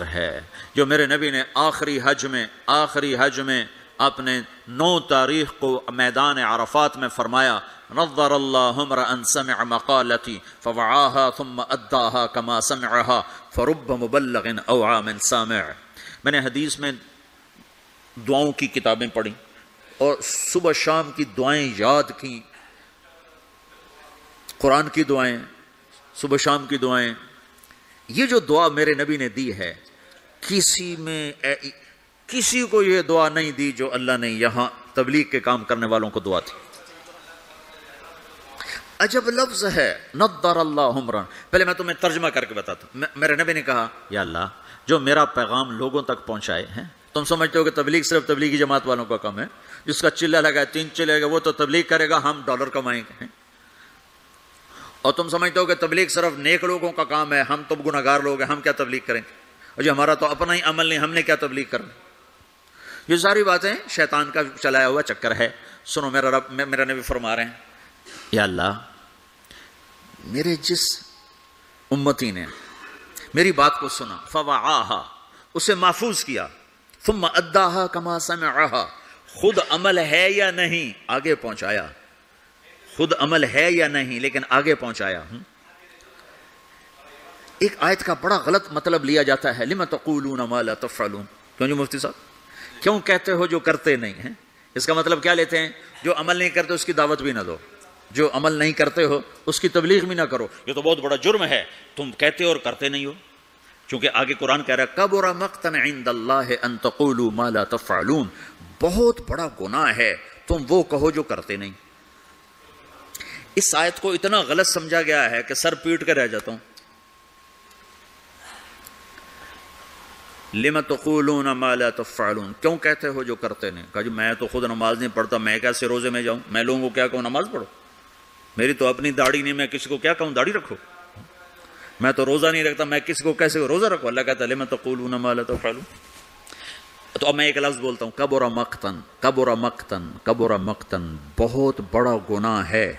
ہے، جو میرے نبی نے آخری حج میں اپنے 9 تاریخ کو میدان عرفات میں فرمایا نظر اللہ امرأ سمع مقالتی فوعاها ثم اداها كما سمعها فرب مبلغ اوعى من سامع۔ میں نے حدیث میں دعاؤں کی کتابیں پڑھی اور صبح شام کی دعائیں یاد کی، قرآن کی دعائیں، صبح شام کی دعائیں، یہ جو دعا میرے نبی نے دی ہے، کسی کو یہ دعا نہیں دی جو اللہ نے یہاں تبلیغ کے کام کرنے والوں کو دعا تھی۔ عجب لفظ ہے نضر اللہ عمرا. پہلے میں تمہیں ترجمہ کر کے بتاتا ہوں. میرے نبی نے کہا یا اللہ جو میرا پیغام لوگوں تک پہنچائے ہیں. تم سمجھتے ہو کہ تبلیغ صرف تبلیغی جماعت والوں کا کام ہے؟ جس کا چلہ لگا 3 چلے گا وہ تو تبلیغ کرے گا، ہم ڈالر کمائیں گے. اور تم سمجھتے ہو کہ تبلیغ صرف نیک لوگوں کا کام ہے، ہم تو گناہگار لوگ ہیں، ہم کیا تبلیغ کریں گے؟ اور جو ہمارا تو اپنا ہی عمل نہیں، ہم نے کیا تبلیغ کرنا؟ یہ ساری باتیں شیطان کا چلایا ہوا چکر ہے. سنو میرا رب، میرا نبی فرما رہے ہیں یا اللہ میرے جس امتی نے میری بات کو سنا فوعاہا، اسے محفوظ کیا، ثم اداہا کما سمعہا، خود عمل ہے یا نہیں آگے پہنچایا، خود عمل ہے یا نہیں لیکن آگے پہنچایا. ایک آیت کا بڑا غلط مطلب لیا جاتا ہے لما تقولون ما لا تفعلون. کیوں جی مفتی صاحب، کیوں کہتے ہو جو کرتے نہیں ہیں؟ اس کا مطلب کیا لیتے ہیں؟ جو عمل نہیں کرتے اس کی دعوت بھی نہ دو، جو عمل نہیں کرتے ہو اس کی تبلیغ بھی نہ کرو. یہ تو بہت بڑا جرم ہے، تم کہتے اور کرتے نہیں ہو. چونکہ آگے قرآن کہہ رہا ہے کبر مقتا عند اللہ ان تقولوا ما لا تفعلون، بہت بڑا گناہ ہے تم وہ کہو جو کرتے نہیں. اس آیت کو اتنا غلط سمجھا گیا ہے کہ سر پیٹ کے رہ جاتا ہوں. لِمَ تَقُولُونَ مَا لَا تَفْعَلُونَ، کیوں کہتے ہو جو کرتے نہیں؟ کہا جی میں تو خود نماز نہیں پڑھتا، میں کیسے روزے میں جاؤں؟ میں لوگوں کو کیا کہوں نماز پڑھو؟ میری تو اپنی داڑھی نہیں، میں کسی کو کیا کہوں داڑھی رکھو؟ میں تو روزہ نہیں رکھتا، میں کسی کو کیسے روزہ رکھو؟ اللہ کہتا ہے لِمَ تَقُولُونَ مَا لَا تَفْعَلُونَ. تو اب میں ایک لفظ بولتا ہوں کبر مقتن، کبر مقتن، کبر مقتن، بہت بڑا گناہ ہے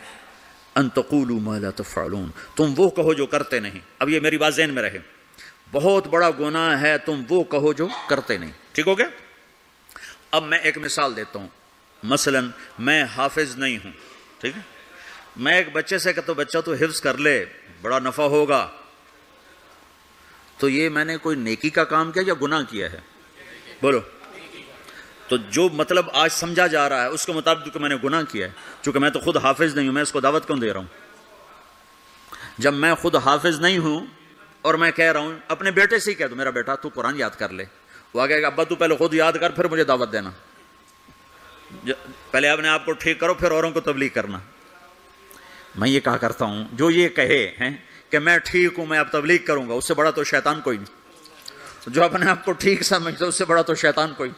ان تقولوا ما لا تفعلون، تم وہ کہو جو کرتے نہیں. اب یہ میری بات ذہن میں رہے، بہت بڑا گناہ ہے تم وہ کہو جو کرتے نہیں. ٹھیک ہو گیا؟ اب میں ایک مثال دیتا ہوں. مثلا میں حافظ نہیں ہوں، ٹھیک ہے؟ میں ایک بچے سے کہتا ہوں بچہ تو حفظ کر لے بڑا نفع ہوگا، تو یہ میں نے کوئی نیکی کا کام کیا یا گناہ کیا ہے؟ بولو. تو جو مطلب آج سمجھا جا رہا ہے اس کے مطابق میں نے گناہ کیا ہے. چونکہ میں تو خود حافظ نہیں ہوں، میں اس کو دعوت کیوں دے رہا ہوں؟ جب میں خود حافظ نہیں ہوں اور میں کہہ رہا ہوں اپنے بیٹے سے ہی کہہ دو میرا بیٹا تو قرآن یاد کر لے، وہ آگے کہ ابا تو پہلے خود یاد کر پھر مجھے دعوت دینا. پہلے اپنے آپ کو ٹھیک کرو پھر اوروں کو تبلیغ کرنا. میں یہ کہا کرتا ہوں جو یہ کہے ہیں کہ میں ٹھیک ہوں میں اب تبلیغ کروں گا، اس سے بڑا تو شیطان کوئی نہیں. جو اپنے آپ کو ٹھیک سمجھتا ہے اس سے بڑا تو شیطان کوئی.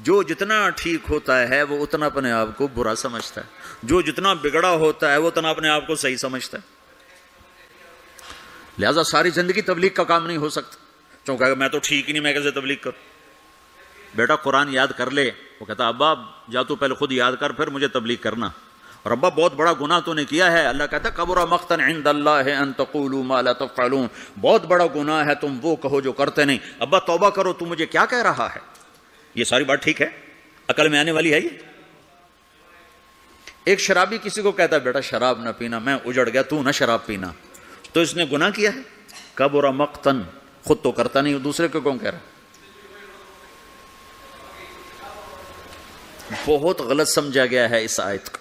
جو جتنا ٹھیک ہوتا ہے وہ اتنا اپنے آپ کو برا سمجھتا ہے، جو جتنا بگڑا ہوتا ہے وہ اتنا اپنے آپ کو صحیح سمجھتا ہے. لہذا ساری زندگی تبلیغ کا کام نہیں ہو سکتا. چونکہ میں تو ٹھیک ہی نہیں، میں کیسے تبلیغ کروں؟ بیٹا قرآن یاد کر لے. وہ کہتا ابا جا تو پہلے خود یاد کر پھر مجھے تبلیغ کرنا. اور ابا بہت بڑا گناہ تو نے کیا ہے. اللہ کہتا کبر مقتا عند اللہ ان تقولوا ما لا تفعلون، بہت بڑا گناہ ہے تم وہ کہو جو کرتے نہیں. ابا توبہ کرو، تو مجھے کیا کہہ رہا ہے؟ یہ ساری بات ٹھیک ہے، عقل میں آنے والی ہے. یہ ایک شرابی کسی کو کہتا ہے بیٹا شراب نہ پینا، میں اجڑ گیا تو نہ شراب پینا، تو اس نے گناہ کیا ہے. کبر مقتن، خود تو کرتا نہیں دوسرے کو کون کہہ رہا؟ بہت غلط سمجھا گیا ہے اس آیت کو.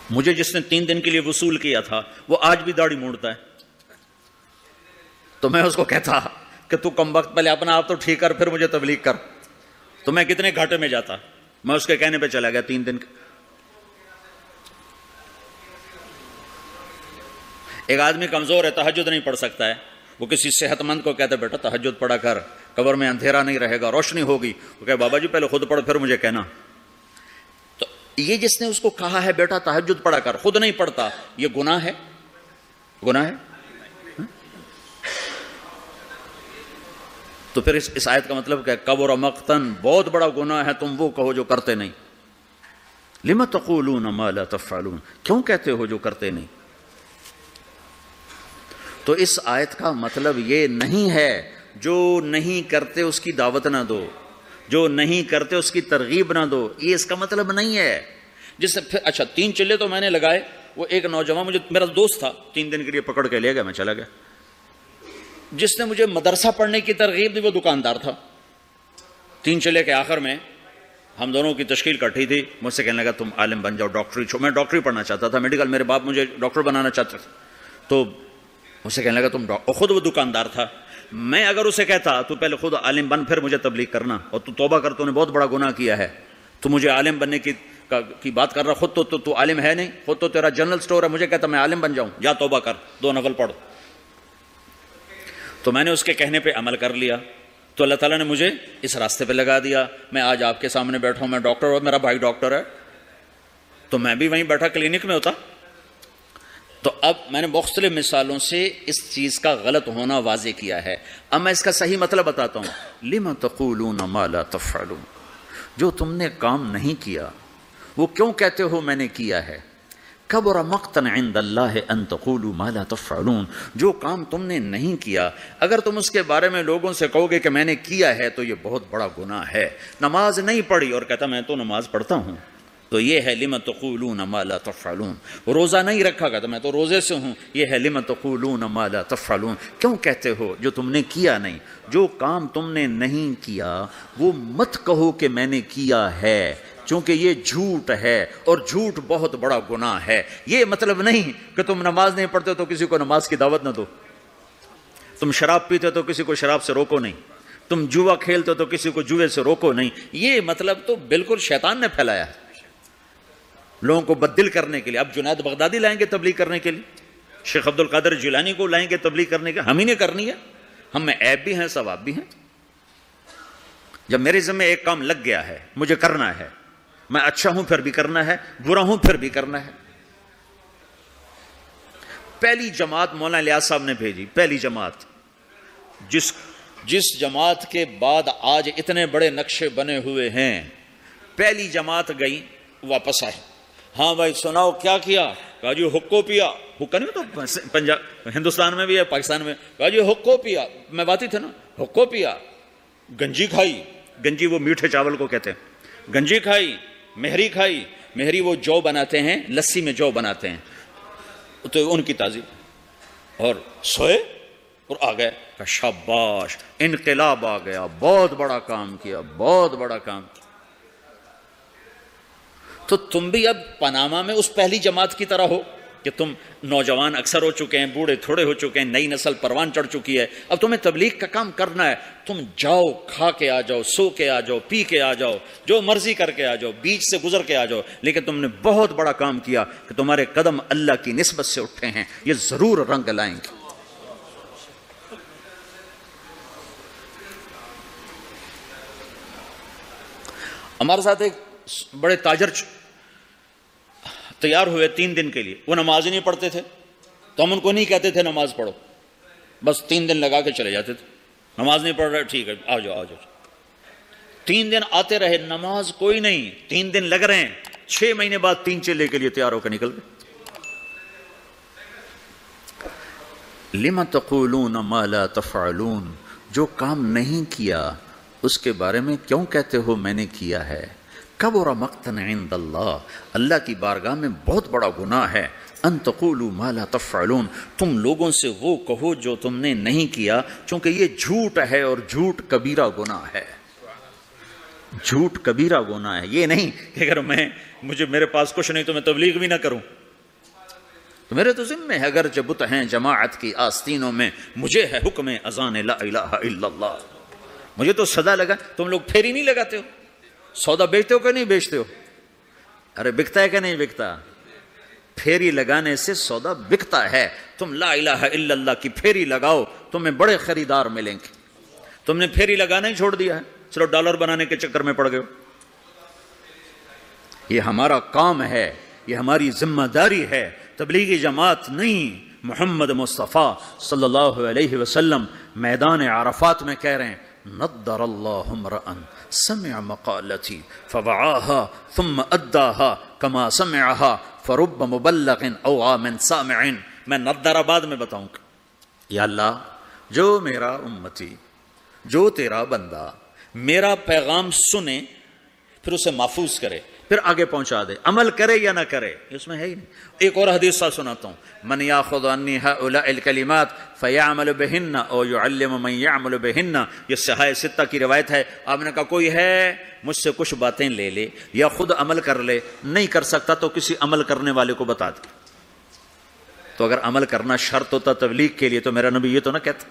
مجھے جس نے 3 دن کے لیے وصول کیا تھا وہ آج بھی داڑھی موڑتا ہے، تو میں اس کو کہتا کہ تو کم وقت پہلے اپنا آپ تو ٹھیک کر پھر مجھے تبلیغ کر، تو میں کتنے گھاٹے میں جاتا. میں اس کے کہنے پہ چلا گیا 3 دن. ایک آدمی کمزور ہے تہجد نہیں پڑھ سکتا ہے، وہ کسی صحت مند کو کہتا ہے بیٹا تہجد پڑھا کر، قبر میں اندھیرا نہیں رہے گا، روشنی ہوگی. وہ کہے بابا جی پہلے خود پڑھ پھر مجھے کہنا. تو یہ جس نے اس کو کہا ہے بیٹا تہجد پڑھا کر، خود نہیں پڑھتا، یہ گناہ ہے؟ گناہ ہے؟ تو پھر اس آیت کا مطلب کیا؟ کبر مقتن، بہت بڑا گناہ ہے تم وہ کہو جو کرتے نہیں. لم تقولون ما لا تفعلون، کیوں کہتے ہو جو کرتے نہیں؟ تو اس آیت کا مطلب یہ نہیں ہے جو نہیں کرتے اس کی دعوت نہ دو، جو نہیں کرتے اس کی ترغیب نہ دو، یہ اس کا مطلب نہیں ہے. جس سے پھر اچھا 3 چلے تو میں نے لگائے، وہ ایک نوجوان مجھے میرا دوست تھا 3 دن کے لیے پکڑ کے لے گیا، میں چلا گیا. جس نے مجھے مدرسہ پڑھنے کی ترغیب دی وہ دکاندار تھا. 3 چلے کے آخر میں ہم دونوں کی تشکیل کٹھی تھی. مجھ سے کہنے لگا تم عالم بن جاؤ، ڈاکٹری چھو. میں ڈاکٹری پڑھنا چاہتا تھا، میڈیکل، میرے باپ مجھے ڈاکٹر بنانا چاہتے تھے. تو مجھ سے کہنے لگا تم خود وہ دکاندار تھا. میں اگر اسے کہتا تو پہلے خود عالم بن پھر مجھے تبلیغ کرنا، اور تو توبہ کر، تو نے بہت بڑا گناہ کیا ہے، تو مجھے عالم بننے کی بات کر رہا، خود تو عالم ہے نہیں، خود تو تیرا جنرل سٹور ہے، مجھے کہتا میں عالم بن جاؤں، یا توبہ کر 2 نفل پڑھ۔ تو میں نے اس کے کہنے پہ عمل کر لیا، تو اللہ تعالیٰ نے مجھے اس راستے پہ لگا دیا۔ میں آج آپ کے سامنے بیٹھا ہوں، میں ڈاکٹر ہوں، میرا بھائی ڈاکٹر ہے، تو میں بھی وہیں بیٹھا کلینک میں ہوتا۔ تو اب میں نے مختلف مثالوں سے اس چیز کا غلط ہونا واضح کیا ہے۔ اب میں اس کا صحیح مطلب بتاتا ہوں۔ لِمَ تَقُولُونَ مَا لَا تَفْعَلُونَ، جو تم نے کام نہیں کیا وہ کیوں کہتے ہو میں نے کیا ہے؟ کبر مقتا عند اللہ ان تقولوا ما لا تفعلون، جو کام تم نے نہیں کیا اگر تم اس کے بارے میں لوگوں سے کہو گے کہ میں نے کیا ہے تو یہ بہت بڑا گناہ ہے۔ نماز نہیں پڑھی اور کہتا میں تو نماز پڑھتا ہوں، تو یہ ہے لم تقولون ما لا تفعلون۔ روزہ نہیں رکھا گا تو میں تو روزے سے ہوں، یہ ہے لم تقولون ما لا تفعلون، کیوں کہتے ہو جو تم نے کیا نہیں؟ جو کام تم نے نہیں کیا وہ مت کہو کہ میں نے کیا ہے، چونکہ یہ جھوٹ ہے اور جھوٹ بہت بڑا گناہ ہے۔ یہ مطلب نہیں کہ تم نماز نہیں پڑھتے تو کسی کو نماز کی دعوت نہ دو، تم شراب پیتے تو کسی کو شراب سے روکو نہیں، تم جوا کھیلتے تو کسی کو جوے سے روکو نہیں۔ یہ مطلب تو بالکل شیطان نے پھیلایا ہے لوگوں کو بددل کرنے کے لیے۔ اب جنید بغدادی لائیں گے تبلیغ کرنے کے لیے، شیخ عبد القادر جیلانی کو لائیں گے تبلیغ کرنے کے، ہم ہی نے کرنی ہے۔ ہم میں عیب بھی ہیں ثواب بھی ہیں۔ جب میرے ذمہ ایک کام لگ گیا ہے مجھے کرنا ہے، میں اچھا ہوں پھر بھی کرنا ہے، برا ہوں پھر بھی کرنا ہے۔ پہلی جماعت مولانا الیاس صاحب نے بھیجی، پہلی جماعت، جس جماعت کے بعد آج اتنے بڑے نقشے بنے ہوئے ہیں، پہلی جماعت گئی واپس آئی۔ ہاں بھائی سناؤ کیا کیا؟ کہا جی حقو پیا، حقہ نہیں تو پنجاب ہندوستان میں بھی ہے پاکستان میں، کہا جی حقو پیا، میں باتی تھا نا، حقو پیا، گنجی کھائی، گنجی وہ میٹھے چاول کو کہتے ہیں، گنجی کھائی، مہری کھائی، مہری وہ جو بناتے ہیں لسی میں جو بناتے ہیں، تو ان کی تعظیم، اور سوئے اور آ گئے، کہ شاباش انقلاب آ گیا، بہت بڑا کام کیا، بہت بڑا کام کیا۔ تو تم بھی اب پاناما میں اس پہلی جماعت کی طرح ہو کہ تم نوجوان اکثر ہو چکے ہیں، بوڑھے تھوڑے ہو چکے ہیں، نئی نسل پروان چڑھ چکی ہے، اب تمہیں تبلیغ کا کام کرنا ہے، تم جاؤ، کھا کے آ جاؤ، سو کے آ جاؤ، پی کے آ جاؤ، جو مرضی کر کے آ جاؤ، بیچ سے گزر کے آ جاؤ، لیکن تم نے بہت بڑا کام کیا کہ تمہارے قدم اللہ کی نسبت سے اٹھے ہیں، یہ ضرور رنگ لائیں گے۔ ہمارے ساتھ ایک بڑے تاجر تیار ہوئے 3 دن کے لیے، وہ نماز ہی نہیں پڑھتے تھے، تو ہم ان کو نہیں کہتے تھے نماز پڑھو، بس 3 دن لگا کے چلے جاتے تھے، نماز نہیں پڑھ رہے ٹھیک ہے آ جاؤ آ جاؤ۔ 3 دن آتے رہے، نماز کوئی نہیں، 3 دن لگ رہے ہیں، 6 مہینے بعد 3 چلے کے لیے تیار ہو کر نکل گئے۔ لِمَ تَقُولُونَ مَا لَا تَفْعَلُونَ، جو کام نہیں کیا اس کے بارے میں کیوں کہتے ہو میں نے کیا ہے؟ کبر مقتا عند اللہ، اللہ کی بارگاہ میں بہت بڑا گناہ ہے، ان تقولوا ما لا تفعلون، تم لوگوں سے وہ کہو جو تم نے نہیں کیا، چونکہ یہ جھوٹ ہے اور جھوٹ کبیرہ گناہ ہے، جھوٹ کبیرہ گناہ ہے۔ یہ نہیں کہ اگر میرے پاس کچھ نہیں تو میں تبلیغ بھی نہ کروں، تو میرے تو ذمہ ہے، اگر بت ہیں جماعت کی آستینوں میں، مجھے ہے حکم اذان لا الہ الا اللہ، مجھے تو سدا لگا۔ تم لوگ پھیری نہیں لگاتے ہو، سودا بیچتے ہو کہ نہیں بیچتے ہو؟ ارے بکتا ہے کہ نہیں بکتا؟ پھیری لگانے سے سودا بکتا ہے۔ تم لا الہ الا اللہ کی پھیری لگاؤ، تمہیں بڑے خریدار ملیں گے۔ تم نے پھیری لگانا ہی چھوڑ دیا ہے، چلو ڈالر بنانے کے چکر میں پڑ گئے ہو۔ یہ ہمارا کام ہے، یہ ہماری ذمہ داری ہے، تبلیغی جماعت نہیں۔ محمد مصطفیٰ صلی اللہ علیہ وسلم میدان عرفات میں کہہ رہے ہیں، نضر اللہ امرأ سمع مقالتی فوعاها ثم اداها كما سمعها فرب مبلغ اوعى من سامع۔ میں نضر بعد میں بتاؤں گا۔ یا اللہ، جو میرا امتی، جو تیرا بندہ میرا پیغام سنے پھر اسے محفوظ کرے، پھر آگے پہنچا دے، عمل کرے یا نہ کرے، اس میں ہے ہی نہیں۔ ایک اور حدیث ساتھ سناتا ہوں، من یاخذ عنی هؤلاء الکلمات فیعمل بہن او یعلم من یعمل بہن، یہ صحاح ستہ کی روایت ہے۔ آپ نے کہا کوئی ہے مجھ سے کچھ باتیں لے لے یا خود عمل کر لے، نہیں کر سکتا تو کسی عمل کرنے والے کو بتا دے۔ تو اگر عمل کرنا شرط ہوتا تبلیغ کے لیے تو میرا نبی یہ تو نہ کہتا۔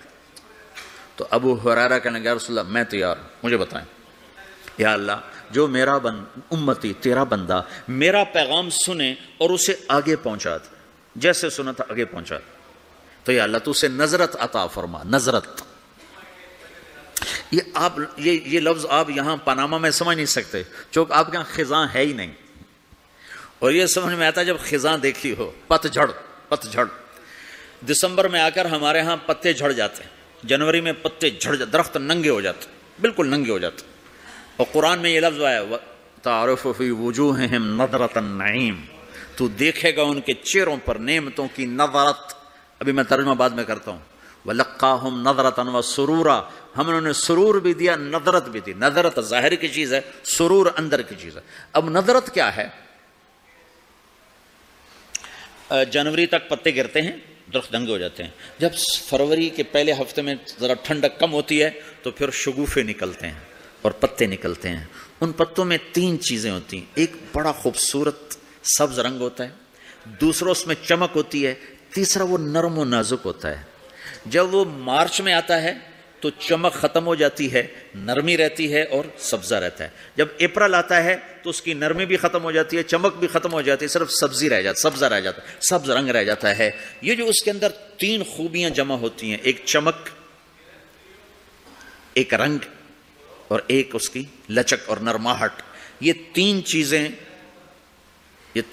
تو ابو ہریرہ کہنے لگا یا رسول اللہ میں تیار ہوں، مجھے بتائیں۔ یا اللہ، جو میرا امتی تیرا بندہ میرا پیغام سنے اور اسے آگے پہنچا دے، جیسے سنا تھا آگے پہنچا دے، تو یا اللہ تو اسے نظرت عطا فرما۔ نظرت، یہ لفظ آپ یہاں پاناما میں سمجھ نہیں سکتے، چونکہ آپ کے یہاں خزاں ہے ہی نہیں، اور یہ سمجھ میں آتا جب خزاں دیکھی ہو، پت جھڑ۔ دسمبر میں آ کر ہمارے ہاں پتے جھڑ جاتے ہیں، جنوری میں پتے جھڑ جاتے، درخت ننگے ہو جاتے، بالکل ننگے ہو جاتے، اور قرآن میں یہ لفظ آیا تعرف فی وجوہہم نظرۃ النعیم، تو دیکھے گا ان کے چہروں پر نعمتوں کی نظرت۔ ابھی میں ترجمہ بعد میں کرتا ہوں۔ وَلَقَّاهُمْ نَظْرَةً وَسُرُورًا، ہم انہوں نے سرور بھی دیا، نظرت بھی دی۔ نظرت ظاہر کی چیز ہے، سرور اندر کی چیز ہے۔ اب نظرت کیا ہے؟ جنوری تک پتے گرتے ہیں، درخت ننگے ہو جاتے ہیں، جب فروری کے پہلے ہفتے میں ذرا ٹھنڈک کم ہوتی ہے تو پھر شگوفے نکلتے ہیں اور پتے نکلتے ہیں۔ ان پتوں میں 3 چیزیں ہوتی ہیں، ایک بڑا خوبصورت سبز رنگ ہوتا ہے، دوسرا اس میں چمک ہوتی ہے، تیسرا وہ نرم و نازک ہوتا ہے۔ جب وہ مارچ میں آتا ہے تو چمک ختم ہو جاتی ہے، نرمی رہتی ہے اور سبزہ رہتا ہے۔ جب اپریل آتا ہے تو اس کی نرمی بھی ختم ہو جاتی ہے، چمک بھی ختم ہو جاتی ہے، صرف سبزہ رہ جاتا ہے، سبز رنگ رہ جاتا ہے۔ یہ جو اس کے اندر 3 خوبیاں جمع ہوتی ہیں، ایک چمک، ایک رنگ اور ایک اس کی لچک اور نرماہٹ، یہ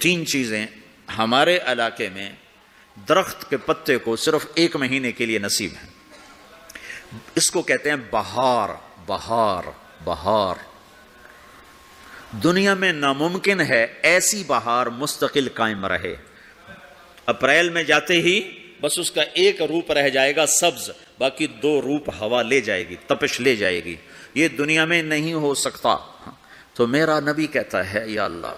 تین چیزیں ہمارے علاقے میں درخت کے پتے کو صرف 1 مہینے کے لیے نصیب ہے۔ اس کو کہتے ہیں بہار۔ دنیا میں ناممکن ہے ایسی بہار مستقل قائم رہے۔ اپریل میں جاتے ہی بس اس کا ایک روپ رہ جائے گا سبز، باقی 2 روپ ہوا لے جائے گی، تپش لے جائے گی۔ یہ دنیا میں نہیں ہو سکتا۔ تو میرا نبی کہتا ہے یا اللہ،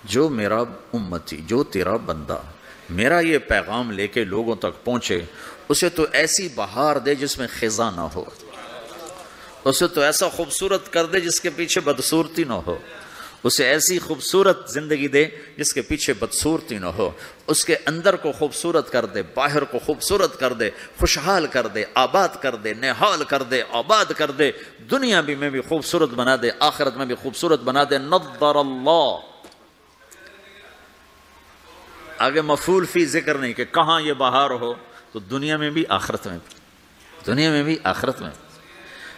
جو میرا امتی، جو تیرا بندہ میرا یہ پیغام لے کے لوگوں تک پہنچے، اسے تو ایسی بہار دے جس میں خزاں نہ ہو، اسے تو ایسا خوبصورت کر دے جس کے پیچھے بدصورتی نہ ہو، اسے ایسی خوبصورت زندگی دے جس کے پیچھے بدصورتی نہ ہو، اس کے اندر کو خوبصورت کر دے، باہر کو خوبصورت کر دے، خوشحال کر دے، آباد کر دے، نہال کر دے، آباد کر دے، دنیا میں بھی خوبصورت بنا دے، آخرت میں بھی خوبصورت بنا دے۔ نظر اللہ، آگے مفعول فی ذکر نہیں کہ کہاں یہ بہار ہو، تو دنیا میں بھی آخرت میں بھی،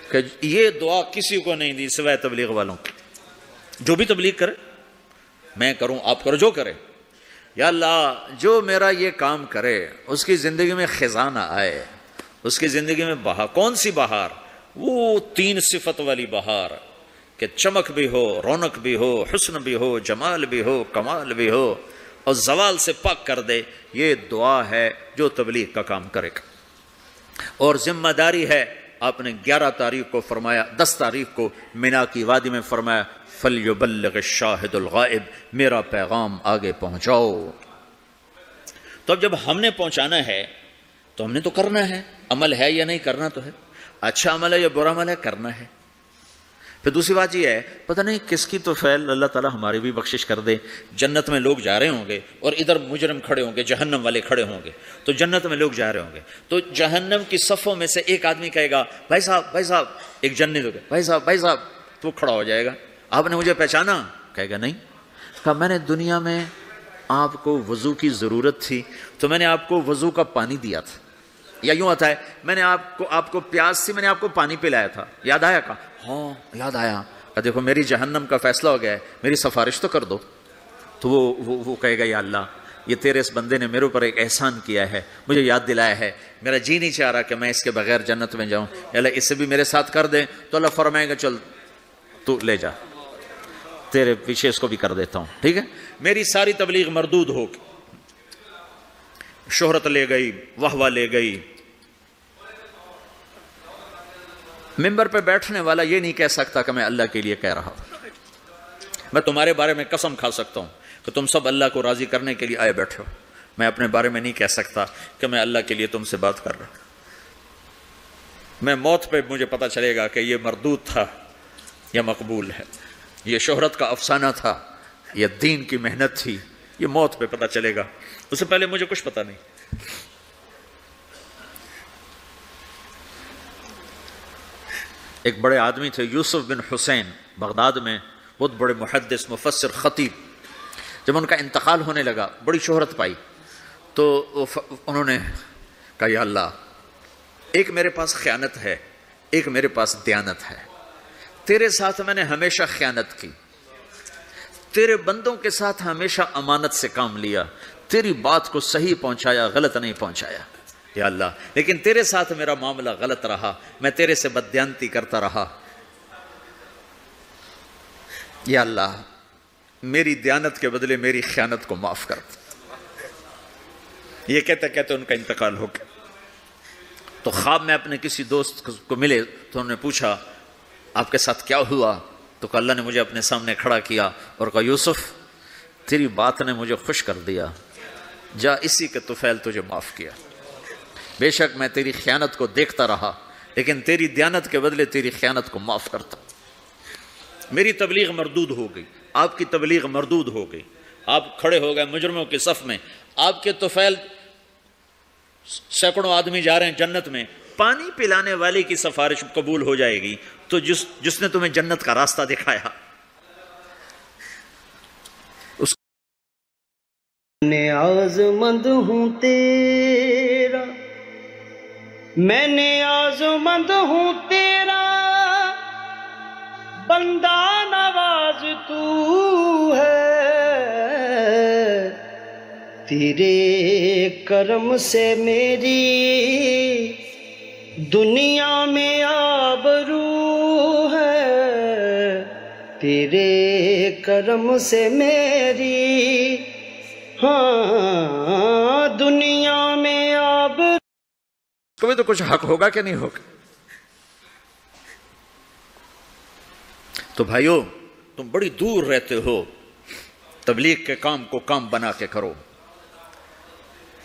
کہ یہ دعا کسی کو نہیں دی سوائے تبلیغ والوں کی۔ جو بھی تبلیغ کرے، میں کروں، آپ کرو، جو کرے، یا اللہ جو میرا یہ کام کرے اس کی زندگی میں خزاں نہ آئے، اس کی زندگی میں بہار۔ کون سی بہار؟ وہ 3 صفت والی بہار کہ چمک بھی ہو، رونق بھی ہو، حسن بھی ہو، جمال بھی ہو، کمال بھی ہو، اور زوال سے پاک کر دے۔ یہ دعا ہے جو تبلیغ کا کام کرے گا۔ اور ذمہ داری ہے، آپ نے 11 تاریخ کو فرمایا، 10 تاریخ کو مینا کی وادی میں فرمایا فَلْيُبَلِّغِ الشَّاهِدُ الْغَائِبُ، میرا پیغام آگے پہنچاؤ۔ تو اب جب ہم نے پہنچانا ہے تو ہم نے تو کرنا ہے، عمل ہے یا نہیں، کرنا تو ہے، اچھا عمل ہے یا برا عمل ہے، کرنا ہے۔ پھر دوسری بات یہ ہے، پتہ نہیں کس کی تو فعل اللہ تعالیٰ ہماری بھی بخشش کر دے۔ جنت میں لوگ جا رہے ہوں گے اور ادھر مجرم کھڑے ہوں گے، جہنم والے کھڑے ہوں گے، تو جنت میں لوگ جا رہے ہوں گے، تو جہنم کی صفوں میں سے ایک آدمی کہے گا بھائی صاحب، ایک جنت ہوگا، بھائی صاحب، تو کھڑا ہو جائے گا، آپ نے مجھے پہچانا؟ کہے گا نہیں۔ کہا میں نے دنیا میں آپ کو وضو کی ضرورت تھی تو میں نے آپ کو وضو کا پانی دیا تھا، یا یوں آتا ہے میں نے آپ کو پیاس تھی، میں نے آپ کو پانی پلایا تھا، یاد آیا؟ کہا ہاں یاد آیا۔ کہا دیکھو میری جہنم کا فیصلہ ہو گیا ہے، میری سفارش تو کر دو۔ تو وہ کہے گا یا اللہ، یہ تیرے اس بندے نے میرے اوپر ایک احسان کیا ہے، مجھے یاد دلایا ہے، میرا جی نہیں چاہ رہا کہ میں اس کے بغیر جنت میں جاؤں، اللہ اس سے بھی میرے ساتھ کر دے۔ تو اللہ فرمائے گا چل تو لے جا، تیرے پیچھے اس کو بھی کر دیتا ہوں، ٹھیک ہے۔ میری ساری تبلیغ مردود ہوگی، شہرت لے گئی، واہ لے گئی۔ ممبر پہ بیٹھنے والا یہ نہیں کہہ سکتا کہ میں اللہ کے لیے کہہ رہا ہوں۔ میں تمہارے بارے میں قسم کھا سکتا ہوں کہ تم سب اللہ کو راضی کرنے کے لیے آئے بیٹھے ہو، میں اپنے بارے میں نہیں کہہ سکتا کہ میں اللہ کے لیے تم سے بات کر رہا ہوں۔ میں موت پہ مجھے پتہ چلے گا کہ یہ مردود تھا یا مقبول ہے، یہ شہرت کا افسانہ تھا یا دین کی محنت تھی، یہ موت پہ پتہ چلے گا، اس سے پہلے مجھے کچھ پتہ نہیں۔ ایک بڑے آدمی تھے یوسف بن حسین، بغداد میں بہت بڑے محدث مفسر خطیب، جب ان کا انتقال ہونے لگا بڑی شہرت پائی تو انہوں نے کہا یا اللہ، ایک میرے پاس خیانت ہے، ایک میرے پاس دیانت ہے، تیرے ساتھ میں نے ہمیشہ خیانت کی، تیرے بندوں کے ساتھ ہمیشہ امانت سے کام لیا، تیری بات کو صحیح پہنچایا، غلط نہیں پہنچایا یا اللہ، لیکن تیرے ساتھ میرا معاملہ غلط رہا، میں تیرے سے بددیانتی کرتا رہا، یا اللہ میری دیانت کے بدلے میری خیانت کو معاف کر۔ یہ کہتے کہتے ان کا انتقال ہو گیا۔ تو خواب میں اپنے کسی دوست کو ملے تو انہوں نے پوچھا آپ کے ساتھ کیا ہوا؟ تو کہ اللہ نے مجھے اپنے سامنے کھڑا کیا اور کہا یوسف تیری بات نے مجھے خوش کر دیا، جا اسی کے طفیل تجھے معاف کیا، بے شک میں تیری خیانت کو دیکھتا رہا لیکن تیری دیانت کے بدلے تیری خیانت کو معاف کرتا۔ میری تبلیغ مردود ہو گئی، آپ کی تبلیغ مردود ہو گئی، آپ کھڑے ہو گئے مجرموں کے صف میں، آپ کے طفیل سینکڑوں آدمی جا رہے ہیں جنت میں، پانی پلانے والے کی سفارش قبول ہو جائے گی تو جس نے تمہیں جنت کا راستہ دکھایا اس میں آزمند ہوں تیرا، میں نے آزمند ہوں تیرا، بندہ نواز تو ہے، تیرے کرم سے میری دنیا میں آبرو ہے، تیرے کرم سے میری ہاں دنیا میں آبرو۔ کبھی تو کچھ حق ہوگا کہ نہیں ہوگا؟ تو بھائیو تم بڑی دور رہتے ہو، تبلیغ کے کام کو کام بنا کے کرو،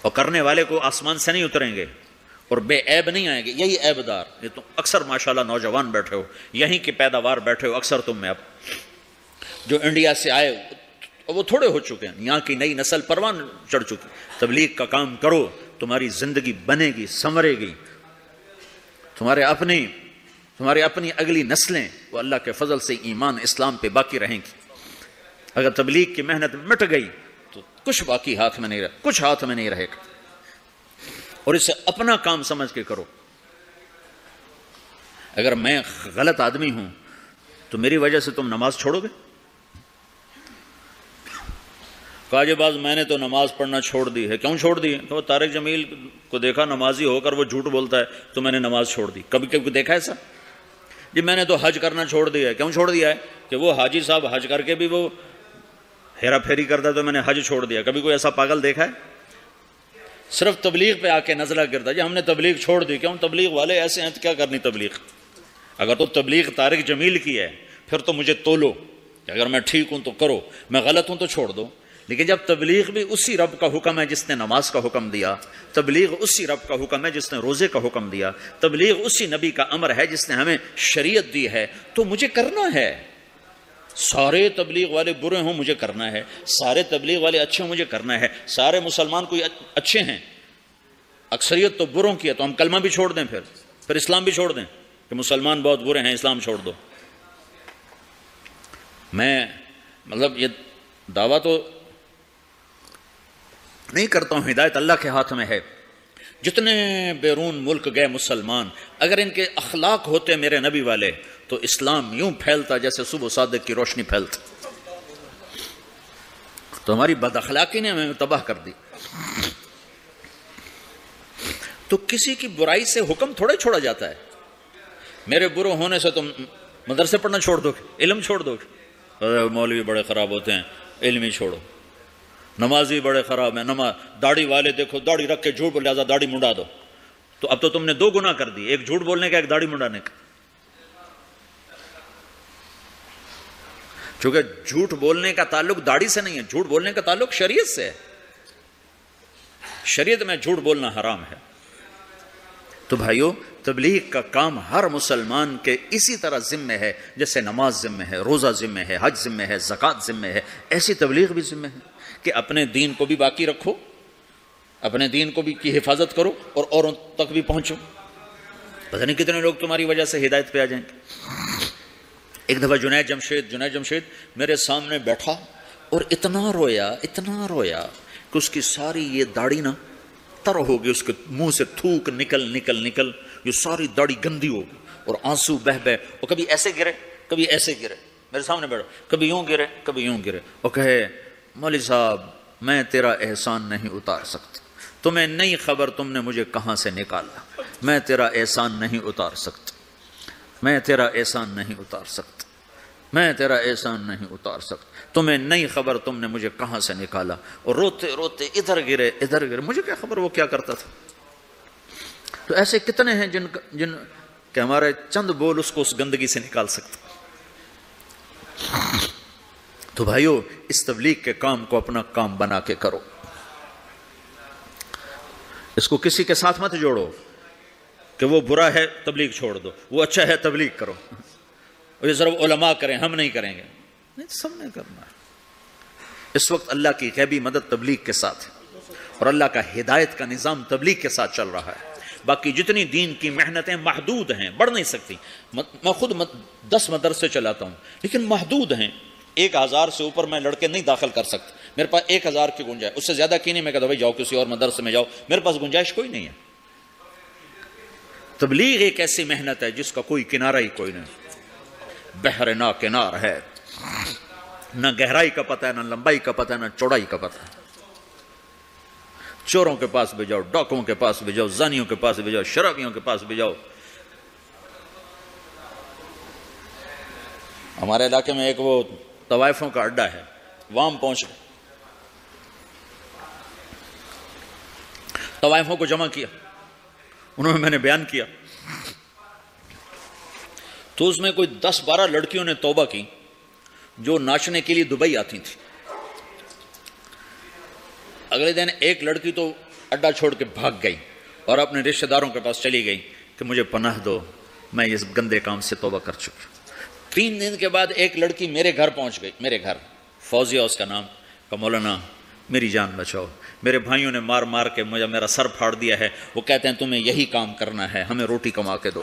اور کرنے والے کو آسمان سے نہیں اتریں گے اور بے عیب نہیں آئیں گے، یہی عیب دار، یہ تم اکثر ماشاءاللہ نوجوان بیٹھے ہو، یہیں کی پیداوار بیٹھے ہو، اکثر تم میں اب جو انڈیا سے آئے وہ تھوڑے ہو چکے ہیں، یہاں کی نئی نسل پروان چڑھ چکی، تبلیغ کا کام کرو، تمہاری زندگی بنے گی، سنورے گی، تمہارے اپنی اگلی نسلیں وہ اللہ کے فضل سے ایمان اسلام پہ باقی رہیں گی۔ اگر تبلیغ کی محنت مٹ گئی تو کچھ باقی ہاتھ میں نہیں رہے، کچھ ہاتھ میں نہیں رہے گا، اور اسے اپنا کام سمجھ کے کرو۔ اگر میں غلط آدمی ہوں تو میری وجہ سے تم نماز چھوڑو گے؟ کاجے باز میں نے تو نماز پڑھنا چھوڑ دی ہے۔ کیوں چھوڑ دی ہے؟ تو طارق جمیل کو دیکھا نمازی ہو کر وہ جھوٹ بولتا ہے تو میں نے نماز چھوڑ دی۔ کبھی کبھی دیکھا ایسا؟ جی میں نے تو حج کرنا چھوڑ دیا ہے۔ کیوں چھوڑ دیا ہے؟ کہ وہ حاجی صاحب حج کر کے بھی وہ ہیرا پھیری کرتا ہے تو میں نے حج چھوڑ دیا۔ کبھی کوئی ایسا پاگل دیکھا ہے؟ صرف تبلیغ پہ آ کے نزلہ گرتا جی ہم نے تبلیغ چھوڑ دی۔ کیوں؟ تبلیغ والے ایسے ہیں تو کیا کرنی تبلیغ؟ اگر تو تبلیغ طارق جمیل کی ہے پھر تو مجھے تولو کہ اگر میں ٹھیک ہوں تو کرو، میں غلط ہوں تو چھوڑ دو۔ لیکن جب تبلیغ بھی اسی رب کا حکم ہے جس نے نماز کا حکم دیا، تبلیغ اسی رب کا حکم ہے جس نے روزے کا حکم دیا، تبلیغ اسی نبی کا امر ہے جس نے ہمیں شریعت دی ہے، تو مجھے کرنا ہے۔ سارے تبلیغ والے برے ہوں مجھے کرنا ہے، سارے تبلیغ والے اچھے ہوں مجھے کرنا ہے، سارے مسلمان کوئی اچھے ہیں، اکثریت تو بروں کی ہے، تو ہم کلمہ بھی چھوڑ دیں، پھر اسلام بھی چھوڑ دیں کہ مسلمان بہت برے ہیں اسلام چھوڑ دو۔ میں مطلب یہ دعویٰ تو نہیں کرتا ہوں، ہدایت اللہ کے ہاتھ میں ہے۔ جتنے بیرون ملک گئے مسلمان، اگر ان کے اخلاق ہوتے میرے نبی والے تو اسلام یوں پھیلتا جیسے صبح صادق کی روشنی پھیلتی۔ تو ہماری بد اخلاقی نے ہمیں تباہ کر دی۔ تو کسی کی برائی سے حکم تھوڑے چھوڑا جاتا ہے۔ میرے برے ہونے سے تم مدرسے پڑھنا چھوڑ دو گے، علم چھوڑ دو گے، مولوی بڑے خراب ہوتے ہیں، علم ہی چھوڑو، نمازی بڑے خراب ہیں، داڑھی والے دیکھو داڑھی رکھ کے جھوٹ بول، لہذا داڑھی منڈا دو۔ تو اب تو تم نے دو گناہ کر دی، ایک جھوٹ بولنے کا، ایک داڑھی منڈانے کا۔ چونکہ جھوٹ بولنے کا تعلق داڑھی سے نہیں ہے، جھوٹ بولنے کا تعلق شریعت سے ہے، شریعت میں جھوٹ بولنا حرام ہے۔ تو بھائیو تبلیغ کا کام ہر مسلمان کے اسی طرح ذمہ ہے جیسے نماز ذمہ ہے، روزہ ذمہ ہے، حج ذمہ ہے، زکوٰۃ ذمہ ہے، ایسی تبلیغ بھی ذمہ ہے کہ اپنے دین کو بھی باقی رکھو، اپنے دین کو بھی کی حفاظت کرو اور اوروں تک بھی پہنچو۔ پتہ نہیں کتنے لوگ تمہاری وجہ سے ہدایت پہ آ جائیں گے۔ ایک دفعہ جنید جمشید میرے سامنے بیٹھا اور اتنا رویا کہ اس کی ساری یہ داڑھی نا تر ہوگی، اس کے منہ سے تھوک نکل یہ ساری داڑھی گندی ہوگی اور آنسو بہ اور کبھی ایسے گرے کبھی ایسے گرے، میرے سامنے بیٹھا، کبھی یوں گرے اور کہے مولوی صاحب میں تیرا احسان نہیں اتار سکتا، تمہیں نہیں خبر تم نے مجھے کہاں سے نکالا، میں تیرا احسان نہیں اتار سکتا، تمہیں نہیں خبر تم نے مجھے کہاں سے نکالا، اور روتے ادھر گرے مجھے کیا خبر وہ کیا کرتا تھا۔ تو ایسے کتنے ہیں جن کہ ہمارے چند بول اس کو اس گندگی سے نکال سکتے۔ تو بھائیو اس تبلیغ کے کام کو اپنا کام بنا کے کرو، اس کو کسی کے ساتھ مت جوڑو کہ وہ برا ہے تبلیغ چھوڑ دو، وہ اچھا ہے تبلیغ کرو، یہ صرف علماء کریں ہم نہیں کریں گے، نہیں سب نے کرنا ہے۔ اس وقت اللہ کی غیبی مدد تبلیغ کے ساتھ ہے اور اللہ کا ہدایت کا نظام تبلیغ کے ساتھ چل رہا ہے۔ باقی جتنی دین کی محنتیں محدود ہیں، بڑھ نہیں سکتی۔ میں خود 10 مدرسے چلاتا ہوں لیکن محدود ہیں، 1000 سے اوپر میں لڑکے نہیں داخل کر سکتا، میرے پاس 1000 کی گنجائش، اس سے زیادہ کی نہیں۔ میں کہتا بھائی جاؤ کسی اور مدرسے میں جاؤ، میرے پاس گنجائش کوئی نہیں ہے۔ تبلیغ ایک ایسی محنت ہے جس کا کوئی کنارہ ہی کوئی نہیں، بحر نا کنار ہے، نہ گہرائی کا پتہ ہے، نہ لمبائی کا پتہ ہے، نہ چوڑائی کا پتہ ہے۔ چوروں کے پاس بھی جاؤ، ڈاکوؤں کے پاس بھی جاؤ، زانیوں کے پاس بھی جاؤ، شرابیوں کے پاس بھی جاؤ۔ ہمارے علاقے میں ایک وہ طوائفوں کا اڈا ہے، وہاں پہنچ گئے، طوائفوں کو جمع کیا، انہوں نے میں نے بیان کیا تو اس میں کوئی 10-12 لڑکیوں نے توبہ کی جو ناچنے کے لیے دبئی آتی تھی۔ اگلے دن ایک لڑکی تو اڈا چھوڑ کے بھاگ گئی اور اپنے رشتہ داروں کے پاس چلی گئی کہ مجھے پناہ دو، میں اس گندے کام سے توبہ کر چکی۔ 3 دن کے بعد ایک لڑکی میرے گھر پہنچ گئی، میرے گھر، فوزیہ اس کا نام، کہ مولانا میری جان بچاؤ، میرے بھائیوں نے مار کے مجھے میرا سر پھاڑ دیا ہے، وہ کہتے ہیں تمہیں یہی کام کرنا ہے، ہمیں روٹی کما کے دو،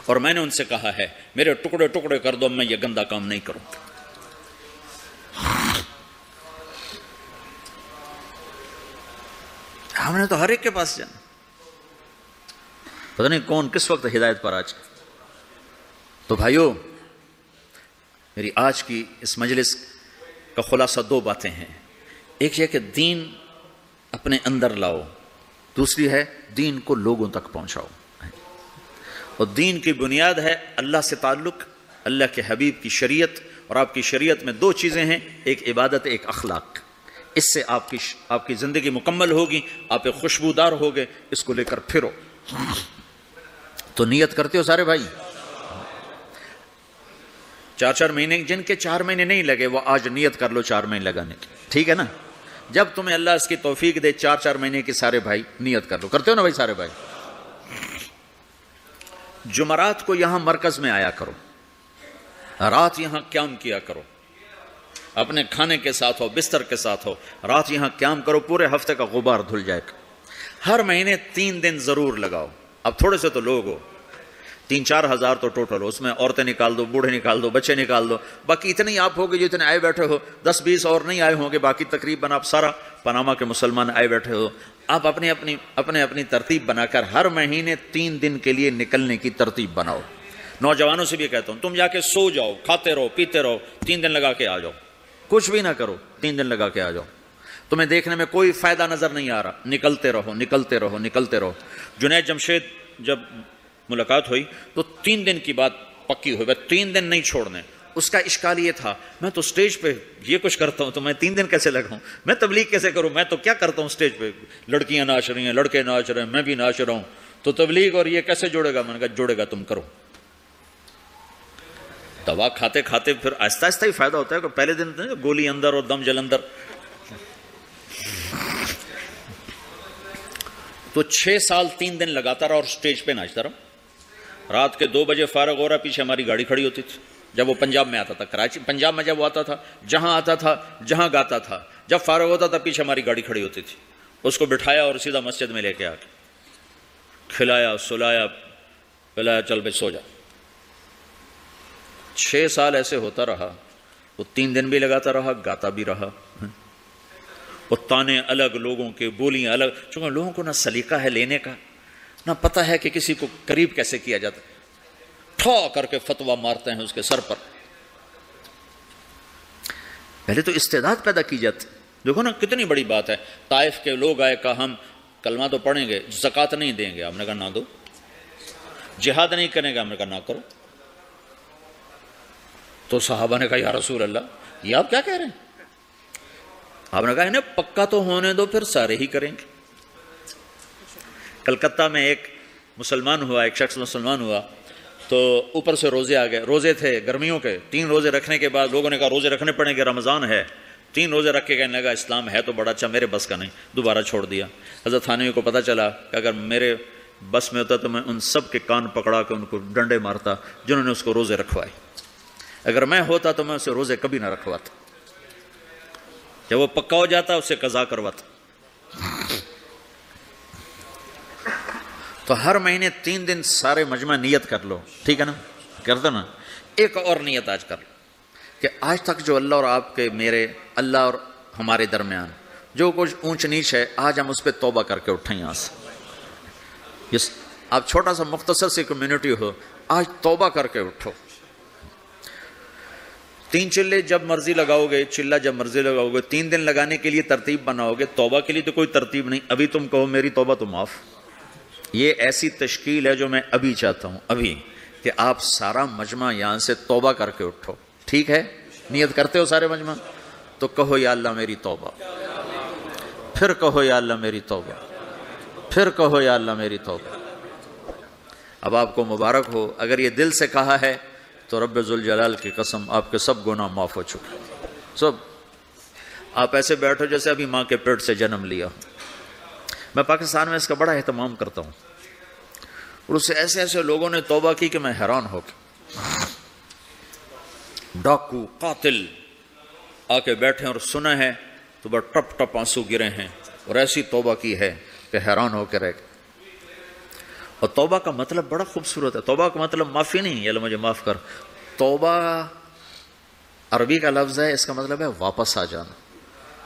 اور میں نے ان سے کہا ہے میرے ٹکڑے کر دو، میں یہ گندا کام نہیں کروں۔ ہم نے تو ہر ایک کے پاس جانا، پتہ نہیں کون کس وقت ہدایت پر آج۔ تو بھائیو میری آج کی اس مجلس کا خلاصہ 2 باتیں ہیں، ایک یہ کہ دین اپنے اندر لاؤ، دوسری ہے دین کو لوگوں تک پہنچاؤ، اور دین کی بنیاد ہے اللہ سے تعلق، اللہ کے حبیب کی شریعت، اور آپ کی شریعت میں 2 چیزیں ہیں، ایک عبادت ایک اخلاق۔ اس سے آپ کی زندگی مکمل ہوگی، آپ ایک خوشبودار ہوگے، اس کو لے کر پھرو۔ تو نیت کرتے ہو سارے بھائی؟ 4 مہینے، جن کے 4 مہینے نہیں لگے وہ آج نیت کر لو 4 مہینے لگانے کی، ٹھیک ہے نا؟ جب تمہیں اللہ اس کی توفیق دے 4 مہینے کی سارے بھائی نیت کر لو، کرتے ہو نا بھائی سارے بھائی؟ جمعرات کو یہاں مرکز میں آیا کرو، رات یہاں قیام کیا کرو، اپنے کھانے کے ساتھ ہو، بستر کے ساتھ ہو، رات یہاں قیام کرو، پورے ہفتے کا غبار دھل جائے گا۔ ہر مہینے 3 دن ضرور لگاؤ، اب تھوڑے سے تو لوگ ہو، 3-4 ہزار تو ٹوٹل ہو، اس میں عورتیں نکال دو، بوڑھے نکال دو، بچے نکال دو، باقی اتنے ہی آپ ہوگے جو اتنے آئے بیٹھے ہو، 10-20 اور نہیں آئے ہوں گے، باقی تقریباً آپ سارا پاناما کے مسلمان آئے بیٹھے ہو۔ آپ اپنی ترتیب بنا کر ہر مہینے 3 دن کے لیے نکلنے کی ترتیب بناؤ۔ نوجوانوں سے بھی کہتا ہوں تم جا کے سو جاؤ، کھاتے رہو، پیتے رہو، 3 دن لگا کے آ جاؤ، کچھ بھی نہ کرو، 3 دن لگا کے آ جاؤ، تمہیں دیکھنے میں کوئی فائدہ نظر نہیں آ رہا، نکلتے رہو۔ جنید جمشید جب ملاقات ہوئی تو 3 دن کی بات پکی ہوئی، 3 دن نہیں چھوڑنے۔ اس کا اشکال یہ تھا میں تو سٹیج پہ یہ کچھ کرتا ہوں تو میں 3 دن کیسے لگاؤں، میں تبلیغ کیسے کروں، میں تو کیا کرتا ہوں سٹیج پہ، لڑکیاں ناچ رہی ہیں، لڑکے ناچ رہے ہیں، میں بھی ناچ رہا ہوں، تو تبلیغ اور یہ کیسے جوڑے گا؟ میں نے کہا جوڑے گا، تم کرو۔ دوا کھاتے کھاتے پھر آہستہ آہستہ ہی فائدہ ہوتا ہے، کہ پہلے دن گولی اندر اور دم جلندر۔ تو 6 سال 3 دن لگاتا رہا اور سٹیج پہ ناچتا رہا۔ رات کے 2 بجے فارغ ہو رہا، پیچھے ہماری گاڑی کھڑی ہوتی تھی، جب وہ پنجاب میں آتا تھا، کراچی پنجاب میں جب وہ آتا تھا، جہاں آتا تھا، جہاں گاتا تھا، جب فارغ ہوتا تھا پیچھے ہماری گاڑی کھڑی ہوتی تھی، اس کو بٹھایا اور سیدھا مسجد میں لے کے آ کے کھلایا، سلایا، پلایا، چل بھائی سو جا۔ 6 سال ایسے ہوتا رہا، وہ 3 دن بھی لگاتا رہا، گاتا بھی رہا، وہ تانے الگ، لوگوں کے بولیاں الگ، چونکہ لوگوں کو نہ سلیقہ ہے لینے کا، نہ پتہ ہے کہ کسی کو قریب کیسے کیا جاتا، ٹھا کر کے فتویٰ مارتے ہیں اس کے سر پر۔ پہلے تو استعداد پیدا کی جاتی۔ دیکھو نا کتنی بڑی بات ہے، طائف کے لوگ آئے، کہا ہم کلمہ تو پڑھیں گے، زکوٰۃ نہیں دیں گے، ہم نے کہا نہ دو۔ جہاد نہیں کریں گے، ہم نے کہا نہ کرو۔ تو صحابہ نے کہا یا رسول اللہ یہ آپ کیا کہہ رہے ہیں؟ آپ نے کہا انہیں پکا تو ہونے دو، پھر سارے ہی کریں گے۔ کلکتہ میں ایک شخص مسلمان ہوا تو اوپر سے روزے آ گئے، روزے تھے گرمیوں کے، 3 روزے رکھنے کے بعد لوگوں نے کہا روزے رکھنے پڑیں گے، رمضان ہے۔ 3 روزے رکھ کے کہنے لگا اسلام ہے تو بڑا اچھا، میرے بس کا نہیں، دوبارہ چھوڑ دیا۔ حضرت تھانوی کو پتہ چلا کہ اگر میرے بس میں ہوتا تو میں ان سب کے کان پکڑا کے ان کو ڈنڈے مارتا جنہوں نے اس کو روزے رکھوائے، اگر میں ہوتا تو میں اسے روزے کبھی نہ رکھواتا، جب وہ پکا ہو جاتا اسے قضا کرواتا۔ تو ہر مہینے 3 دن سارے مجمع نیت کر لو، ٹھیک ہے نا، کرتا نا۔ ایک اور نیت آج کر لو کہ آج تک جو اللہ اور آپ کے، میرے اللہ اور ہمارے درمیان جو کچھ اونچ نیچ ہے، آج ہم اس پہ توبہ کر کے اٹھیں یہاں سے۔ آپ چھوٹا سا مختصر سی کمیونٹی ہو، آج توبہ کر کے اٹھو۔ 3 چلے جب مرضی لگاؤ گے، چلہ جب مرضی لگاؤ گے، 3 دن لگانے کے لیے ترتیب بناؤ گے، توبہ کے لیے تو کوئی ترتیب نہیں۔ ابھی تم کہو میری توبہ تو معاف، یہ ایسی تشکیل ہے جو میں ابھی چاہتا ہوں، ابھی کہ آپ سارا مجمع یہاں سے توبہ کر کے اٹھو، ٹھیک ہے؟ نیت کرتے ہو سارے مجمع؟ تو کہو یا اللہ میری توبہ، پھر کہو یا اللہ میری توبہ، پھر کہو یا اللہ میری توبہ۔ اب آپ کو مبارک ہو، اگر یہ دل سے کہا ہے تو رب ذوالجلال کی قسم آپ کے سب گناہ معاف ہو چکے، سب۔ آپ ایسے بیٹھو جیسے ابھی ماں کے پیٹ سے جنم لیا۔ میں پاکستان میں اس کا بڑا اہتمام کرتا ہوں، اور اس سے ایسے ایسے لوگوں نے توبہ کی کہ میں حیران ہو گیا۔ ڈاکو، قاتل آ کے بیٹھے اور سنا ہے تو بس ٹپ ٹپ آنسو گرے ہیں، اور ایسی توبہ کی ہے کہ حیران ہو کے رہ گئے۔ اور توبہ کا مطلب بڑا خوبصورت ہے۔ توبہ کا مطلب معافی نہیں، یا اللہ مجھے معاف کر۔ توبہ عربی کا لفظ ہے، اس کا مطلب ہے واپس آ جانا۔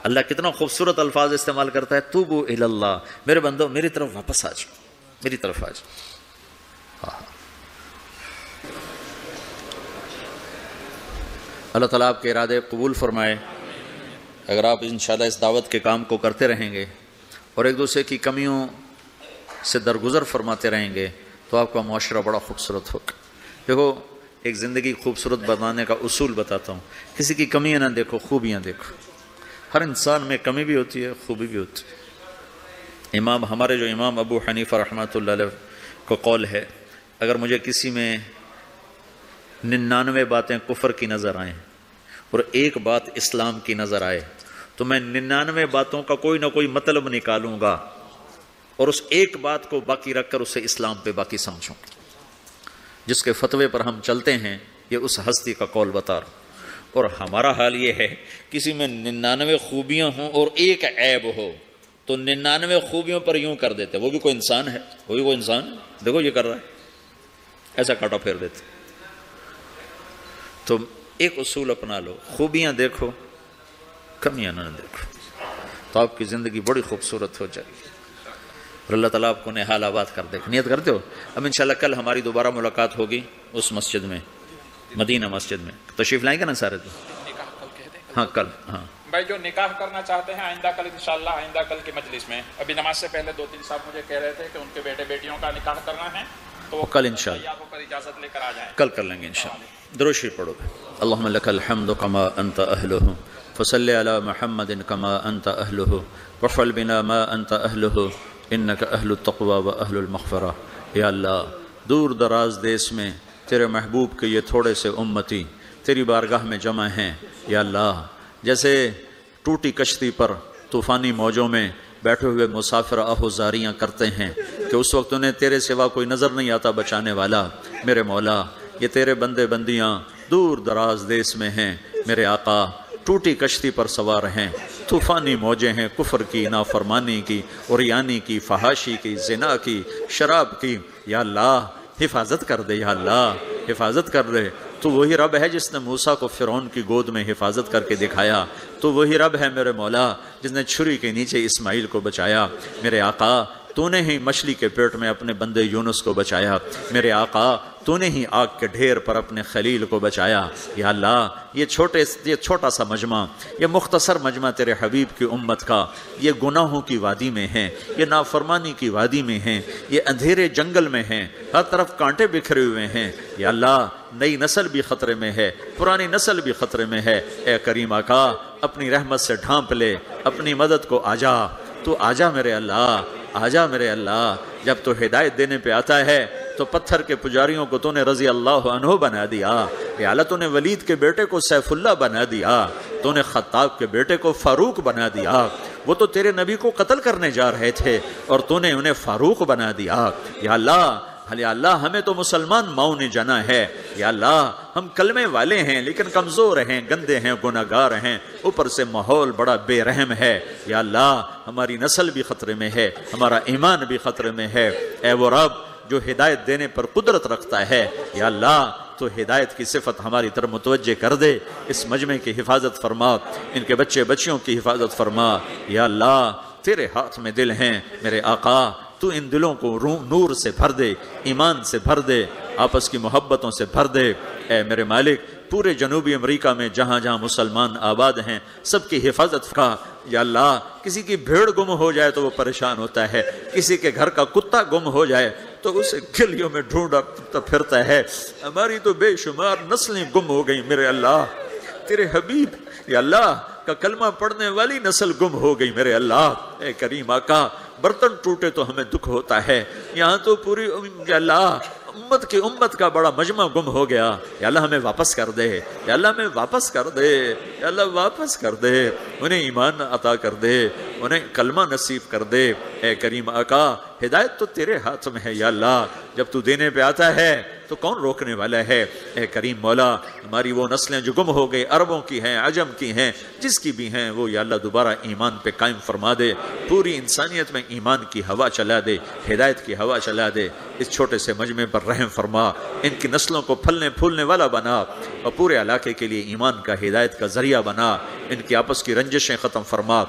اللہ کتنا خوبصورت الفاظ استعمال کرتا ہے، توبو الی اللہ، میرے بندو میری طرف واپس آ جاؤ، میری طرف آ جاؤ۔ اللہ تعالیٰ آپ کے ارادے قبول فرمائے۔ اگر آپ انشاءاللہ اس دعوت کے کام کو کرتے رہیں گے اور ایک دوسرے کی کمیوں سے درگزر فرماتے رہیں گے تو آپ کا معاشرہ بڑا خوبصورت ہوگا۔ دیکھو ایک زندگی خوبصورت بنانے کا اصول بتاتا ہوں، کسی کی کمیاں نہ دیکھو، خوبیاں دیکھو۔ ہر انسان میں کمی بھی ہوتی ہے، خوبی بھی ہوتی ہے۔ ہمارے جو امام ابو حنیفہ رحمۃ اللہ علیہ کو قول ہے، اگر مجھے کسی میں 99 باتیں کفر کی نظر آئیں اور 1 بات اسلام کی نظر آئے تو میں 99 باتوں کا کوئی نہ کوئی مطلب نکالوں گا اور اس 1 بات کو باقی رکھ کر اسے اسلام پہ باقی سمجھوں۔ جس کے فتوے پر ہم چلتے ہیں یہ اس ہستی کا قول بتا رہا۔ اور ہمارا حال یہ ہے، کسی میں 99 خوبیاں ہوں اور 1 عیب ہو تو 99 خوبیوں پر یوں کر دیتے، وہ بھی کوئی انسان ہے، وہ بھی کوئی انسان ہے، دیکھو یہ کر رہا ہے، ایسا کاٹا پھیر دیتے۔ تو ایک اصول اپنا لو، خوبیاں دیکھو، کمیاں نہ دیکھو، تو آپ کی زندگی بڑی خوبصورت ہو جائے گی اور اللہ تعالیٰ آپ کو نہال آباد کر دے گا۔ نیت کرتے ہو؟ اب انشاءاللہ کل ہماری دوبارہ ملاقات ہوگی اس مسجد میں، مدینہ مسجد میں۔ تشریف لائیں گے نا سارے؟ تو ہاں کل، ہاں بھائی جو نکاح کرنا چاہتے ہیں آئندہ کل انشاءاللہ، آئندہ کل کی مجلس میں، ابھی نماز سے پہلے 2-3 صاحب مجھے کہہ رہے تھے کہ ان کے بیٹے بیٹیوں کا نکاح کرنا ہے تو وہ کل انشاءاللہ آپ پر اجازت لے کر آ جائیں، کل کر لیں گے انشاءاللہ۔ درود شریف پڑھو۔ اللہم لک الحمد کما انت اہلہ فصلی علی محمد کما انت اہلہ وافعل بنا ما انت اہلہ انک اہل التقوی و اہل المغفرہ۔ یا اللہ دور دراز دیس میں تیرے محبوب کے یہ تھوڑے سے امتی تیری بارگاہ میں جمع ہیں، یا اللہ جیسے ٹوٹی کشتی پر طوفانی موجوں میں بیٹھے ہوئے مسافر آہوزاریاں کرتے ہیں کہ اس وقت انہیں تیرے سوا کوئی نظر نہیں آتا بچانے والا، میرے مولا یہ تیرے بندے بندیاں دور دراز دیس میں ہیں، میرے آقا ٹوٹی کشتی پر سوار ہیں، طوفانی موجیں ہیں کفر کی، نافرمانی کی، عریانی کی، فحاشی کی، زنا کی، شراب کی، یا اللہ حفاظت کر دے، یا اللہ حفاظت کر دے۔ تو وہی رب ہے جس نے موسیٰ کو فرعون کی گود میں حفاظت کر کے دکھایا، تو وہی رب ہے میرے مولا جس نے چھری کے نیچے اسماعیل کو بچایا۔ میرے آقا تو نے ہی مچھلی کے پیٹ میں اپنے بندے یونس کو بچایا، میرے آقا تو نے ہی آگ کے ڈھیر پر اپنے خلیل کو بچایا۔ یا اللہ یہ چھوٹا سا مجمع، یہ مختصر مجمع تیرے حبیب کی امت کا، یہ گناہوں کی وادی میں ہیں، یہ نافرمانی کی وادی میں ہیں، یہ اندھیرے جنگل میں ہیں، ہر طرف کانٹے بکھرے ہوئے ہیں۔ یا اللہ نئی نسل بھی خطرے میں ہے، پرانی نسل بھی خطرے میں ہے، اے کریم آقا اپنی رحمت سے ڈھانپ لے، اپنی مدد کو آجا، تو آجا میرے اللہ، آجا میرے اللہ۔ جب تو ہدایت دینے پہ آتا ہے تو پتھر کے پجاریوں کو تو نے رضی اللہ عنہ بنا دیا، یا اللہ تو نے ولید کے بیٹے کو سیف اللہ بنا دیا، تو نے خطاب کے بیٹے کو فاروق بنا دیا۔ وہ تو تیرے نبی کو قتل کرنے جا رہے تھے اور تو نے انہیں فاروق بنا دیا۔ یا اللہ ہمیں تو مسلمان ماؤں نے جانا ہے، یا اللہ ہم کلمے والے ہیں لیکن کمزور ہیں، گندے ہیں، گناہگار ہیں، اوپر سے ماحول بڑا بے رحم ہے۔ یا اللہ ہماری نسل بھی خطرے میں ہے، ہمارا ایمان بھی خطرے میں ہے۔ اے وہ رب جو ہدایت دینے پر قدرت رکھتا ہے، یا اللہ تو ہدایت کی صفت ہماری طرف متوجہ کر دے، اس مجمع کی حفاظت فرما، ان کے بچے بچیوں کی حفاظت فرما۔ یا اللہ تیرے ہاتھ میں دل ہیں میرے آقا، تو ان دلوں کو نور سے بھر دے، ایمان سے بھر دے، آپس کی محبتوں سے بھر دے۔ اے میرے مالک پورے جنوبی امریکہ میں جہاں جہاں مسلمان آباد ہیں سب کی حفاظت کا۔ یا اللہ کسی کی بھیڑ گم ہو جائے تو وہ پریشان ہوتا ہے، کسی کے گھر کا کتا گم ہو جائے تو اسے گلیوں میں ڈھونڈتا پھرتا ہے۔ ہماری تو بے شمار نسلیں گم ہو گئیں میرے اللہ، تیرے حبیب یا اللہ کا کلمہ پڑھنے والی نسل گم ہو گئی میرے اللہ۔ اے کریم آقا برتن ٹوٹے تو ہمیں دکھ ہوتا ہے، یہاں تو پوری یا اللہ امت کا بڑا مجمع گم ہو گیا۔ یا اللہ ہمیں واپس کر دے، یا اللہ ہمیں واپس کر دے، یا اللہ واپس کر دے، انہیں ایمان عطا کر دے، انہیں کلمہ نصیب کر دے۔ اے کریم آقا ہدایت تو تیرے ہاتھ میں ہے یا اللہ، جب تو دینے پہ آتا ہے تو کون روکنے والا ہے۔ اے کریم مولا ہماری وہ نسلیں جو گم ہو گئی، عربوں کی ہیں، عجم کی ہیں، جس کی بھی ہیں، وہ یا اللہ دوبارہ ایمان پہ قائم فرما دے، پوری انسانیت میں ایمان کی ہوا چلا دے، ہدایت کی ہوا چلا دے۔ اس چھوٹے سے مجمع پر رحم فرما، ان کی نسلوں کو پھلنے پھولنے والا بنا اور پورے علاقے کے لیے ایمان کا ہدایت کا ذریعہ بنا، ان کی آپس کی رنجشیں ختم فرما،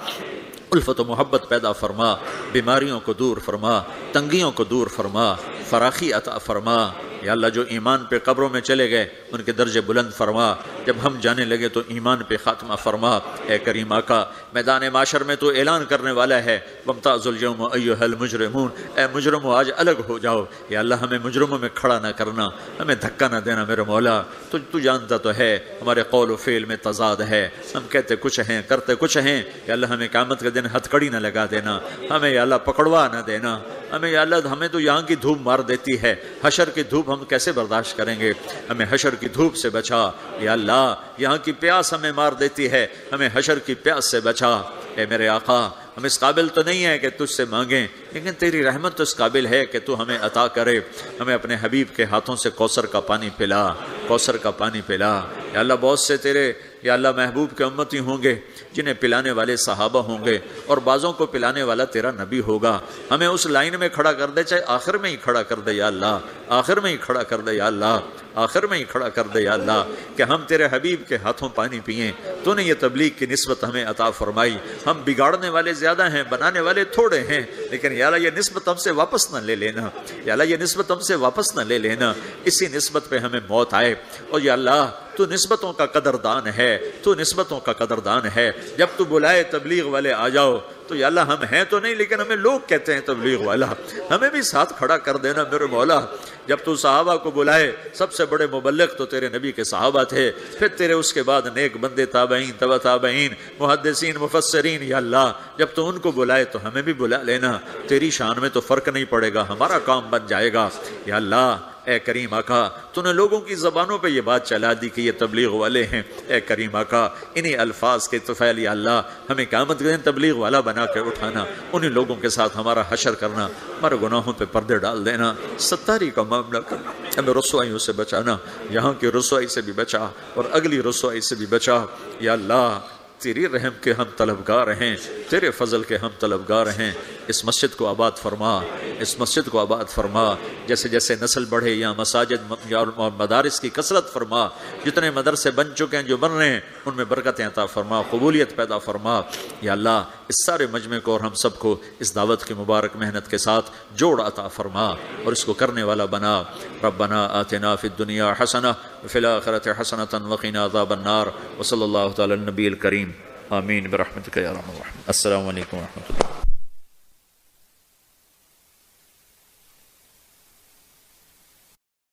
الفت و محبت پیدا فرما، بیماریوں کو دور فرما، تنگیوں کو دور فرما، فراخی عطا فرما۔ یا اللہ جو ایمان پہ قبروں میں چلے گئے ان کے درجے بلند فرما، جب ہم جانے لگے تو ایمان پہ خاتمہ فرما۔ اے کریم آقا میدان معاشر میں تو اعلان کرنے والا ہے وَامْتَازُوا الْيَوْمَ أَيُّهَا الْمُجْرِمُونَ، اے مجرموں آج الگ ہو جاؤ۔ یا اللہ ہمیں مجرموں میں کھڑا نہ کرنا، ہمیں دھکا نہ دینا میرے مولا، تو جانتا تو ہے ہمارے قول و فعل میں تضاد ہے، ہم کہتے کچھ ہیں کرتے کچھ ہیں۔ یا اللہ ہمیں قیامت کے دن ہتھکڑی نہ لگا دینا، ہمیں یا اللہ پکڑوا نہ دینا، ہمیں یا اللہ ہمیں تو یہاں کی دھوپ مار دیتی ہے، حشر کی دھوپ ہم کیسے برداشت کریں گے، ہمیں حشر کی دھوپ سے بچا۔ یا اللہ یہاں کی پیاس ہمیں مار دیتی ہے، ہمیں حشر کی پیاس سے بچا۔ اے میرے آقا ہم اس قابل تو نہیں ہیں کہ تجھ سے مانگیں، لیکن تیری رحمت تو اس قابل ہے کہ تو ہمیں عطا کرے، ہمیں اپنے حبیب کے ہاتھوں سے کوثر کا پانی پلا، کوثر کا پانی پلا۔ یا اللہ بہت سے تیرے یا اللہ محبوب کے امتی ہوں گے جنہیں پلانے والے صحابہ ہوں گے اور بعضوں کو پلانے والا تیرا نبی ہوگا، ہمیں اس لائن میں کھڑا کر دے، چاہے آخر میں ہی کھڑا کر دے یا اللہ، آخر میں ہی کھڑا کر دے یا اللہ، آخر میں ہی کھڑا کر دے یا اللہ، کہ ہم تیرے حبیب کے ہاتھوں پانی پئیں۔ تو نے یہ تبلیغ کی نسبت ہمیں عطا فرمائی، ہم بگاڑنے والے زیادہ ہیں، بنانے والے تھوڑے ہیں، لیکن یا اللہ یہ نسبت ہم سے واپس نہ لے لینا، یا اللہ یہ نسبت ہم سے واپس نہ لے لینا، اسی نسبت پہ ہمیں موت آئے۔ اور یا اللہ تو نسبتوں کا قدردان ہے، تو نسبتوں کا قدردان ہے، جب تو بلائے تبلیغ والے آ جاؤ تو یا اللہ ہم ہیں تو نہیں لیکن ہمیں لوگ کہتے ہیں تبلیغ والا، ہمیں بھی ساتھ کھڑا کر دینا میرے مولا۔ جب تو صحابہ کو بلائے، سب سے بڑے مبلغ تو تیرے نبی کے صحابہ تھے، پھر تیرے اس کے بعد نیک بندے تابعین، تبع تابعین، محدثین، مفسرین، یا اللہ جب تو ان کو بلائے تو ہمیں بھی بلا لینا، تیری شان میں تو فرق نہیں پڑے گا، ہمارا کام بن جائے گا۔ یا اللہ اے کریم آقا تو نے لوگوں کی زبانوں پہ یہ بات چلا دی کہ یہ تبلیغ والے ہیں، اے کریم آقا انہی الفاظ کے طفیل یا اللہ ہمیں قیامت کے دن تبلیغ والا بنا کے اٹھانا، انہی لوگوں کے ساتھ ہمارا حشر کرنا، ہمارے گناہوں پہ پردے ڈال دینا، ستاری کا معاملہ کرنا، ہمیں رسوائیوں سے بچانا، یہاں کی رسوائی سے بھی بچا اور اگلی رسوائی سے بھی بچا۔ یا اللہ تیری رحم کے ہم طلبگار ہیں، تیرے فضل کے ہم طلبگار ہیں۔ اس مسجد کو آباد فرما، اس مسجد کو آباد فرما، جیسے جیسے نسل بڑھے یا مساجد اور مدارس کی کثرت فرما، جتنے مدرسے بن چکے ہیں جو بن رہے ہیں ان میں برکتیں عطا فرما، قبولیت پیدا فرما۔ یا اللہ اس سارے مجمع کو اور ہم سب کو اس دعوت کی مبارک محنت کے ساتھ جوڑ عطا فرما اور اس کو کرنے والا بنا۔ ربنا آتنا فی الدنیا حسنہ وفی الآخرۃ حسنۃ وقنا عذاب النار، وصلی اللہ تعالی النبی الکریم، آمین برحمتک یا ارحم الراحمین۔ السلام علیکم ورحمۃ اللہ۔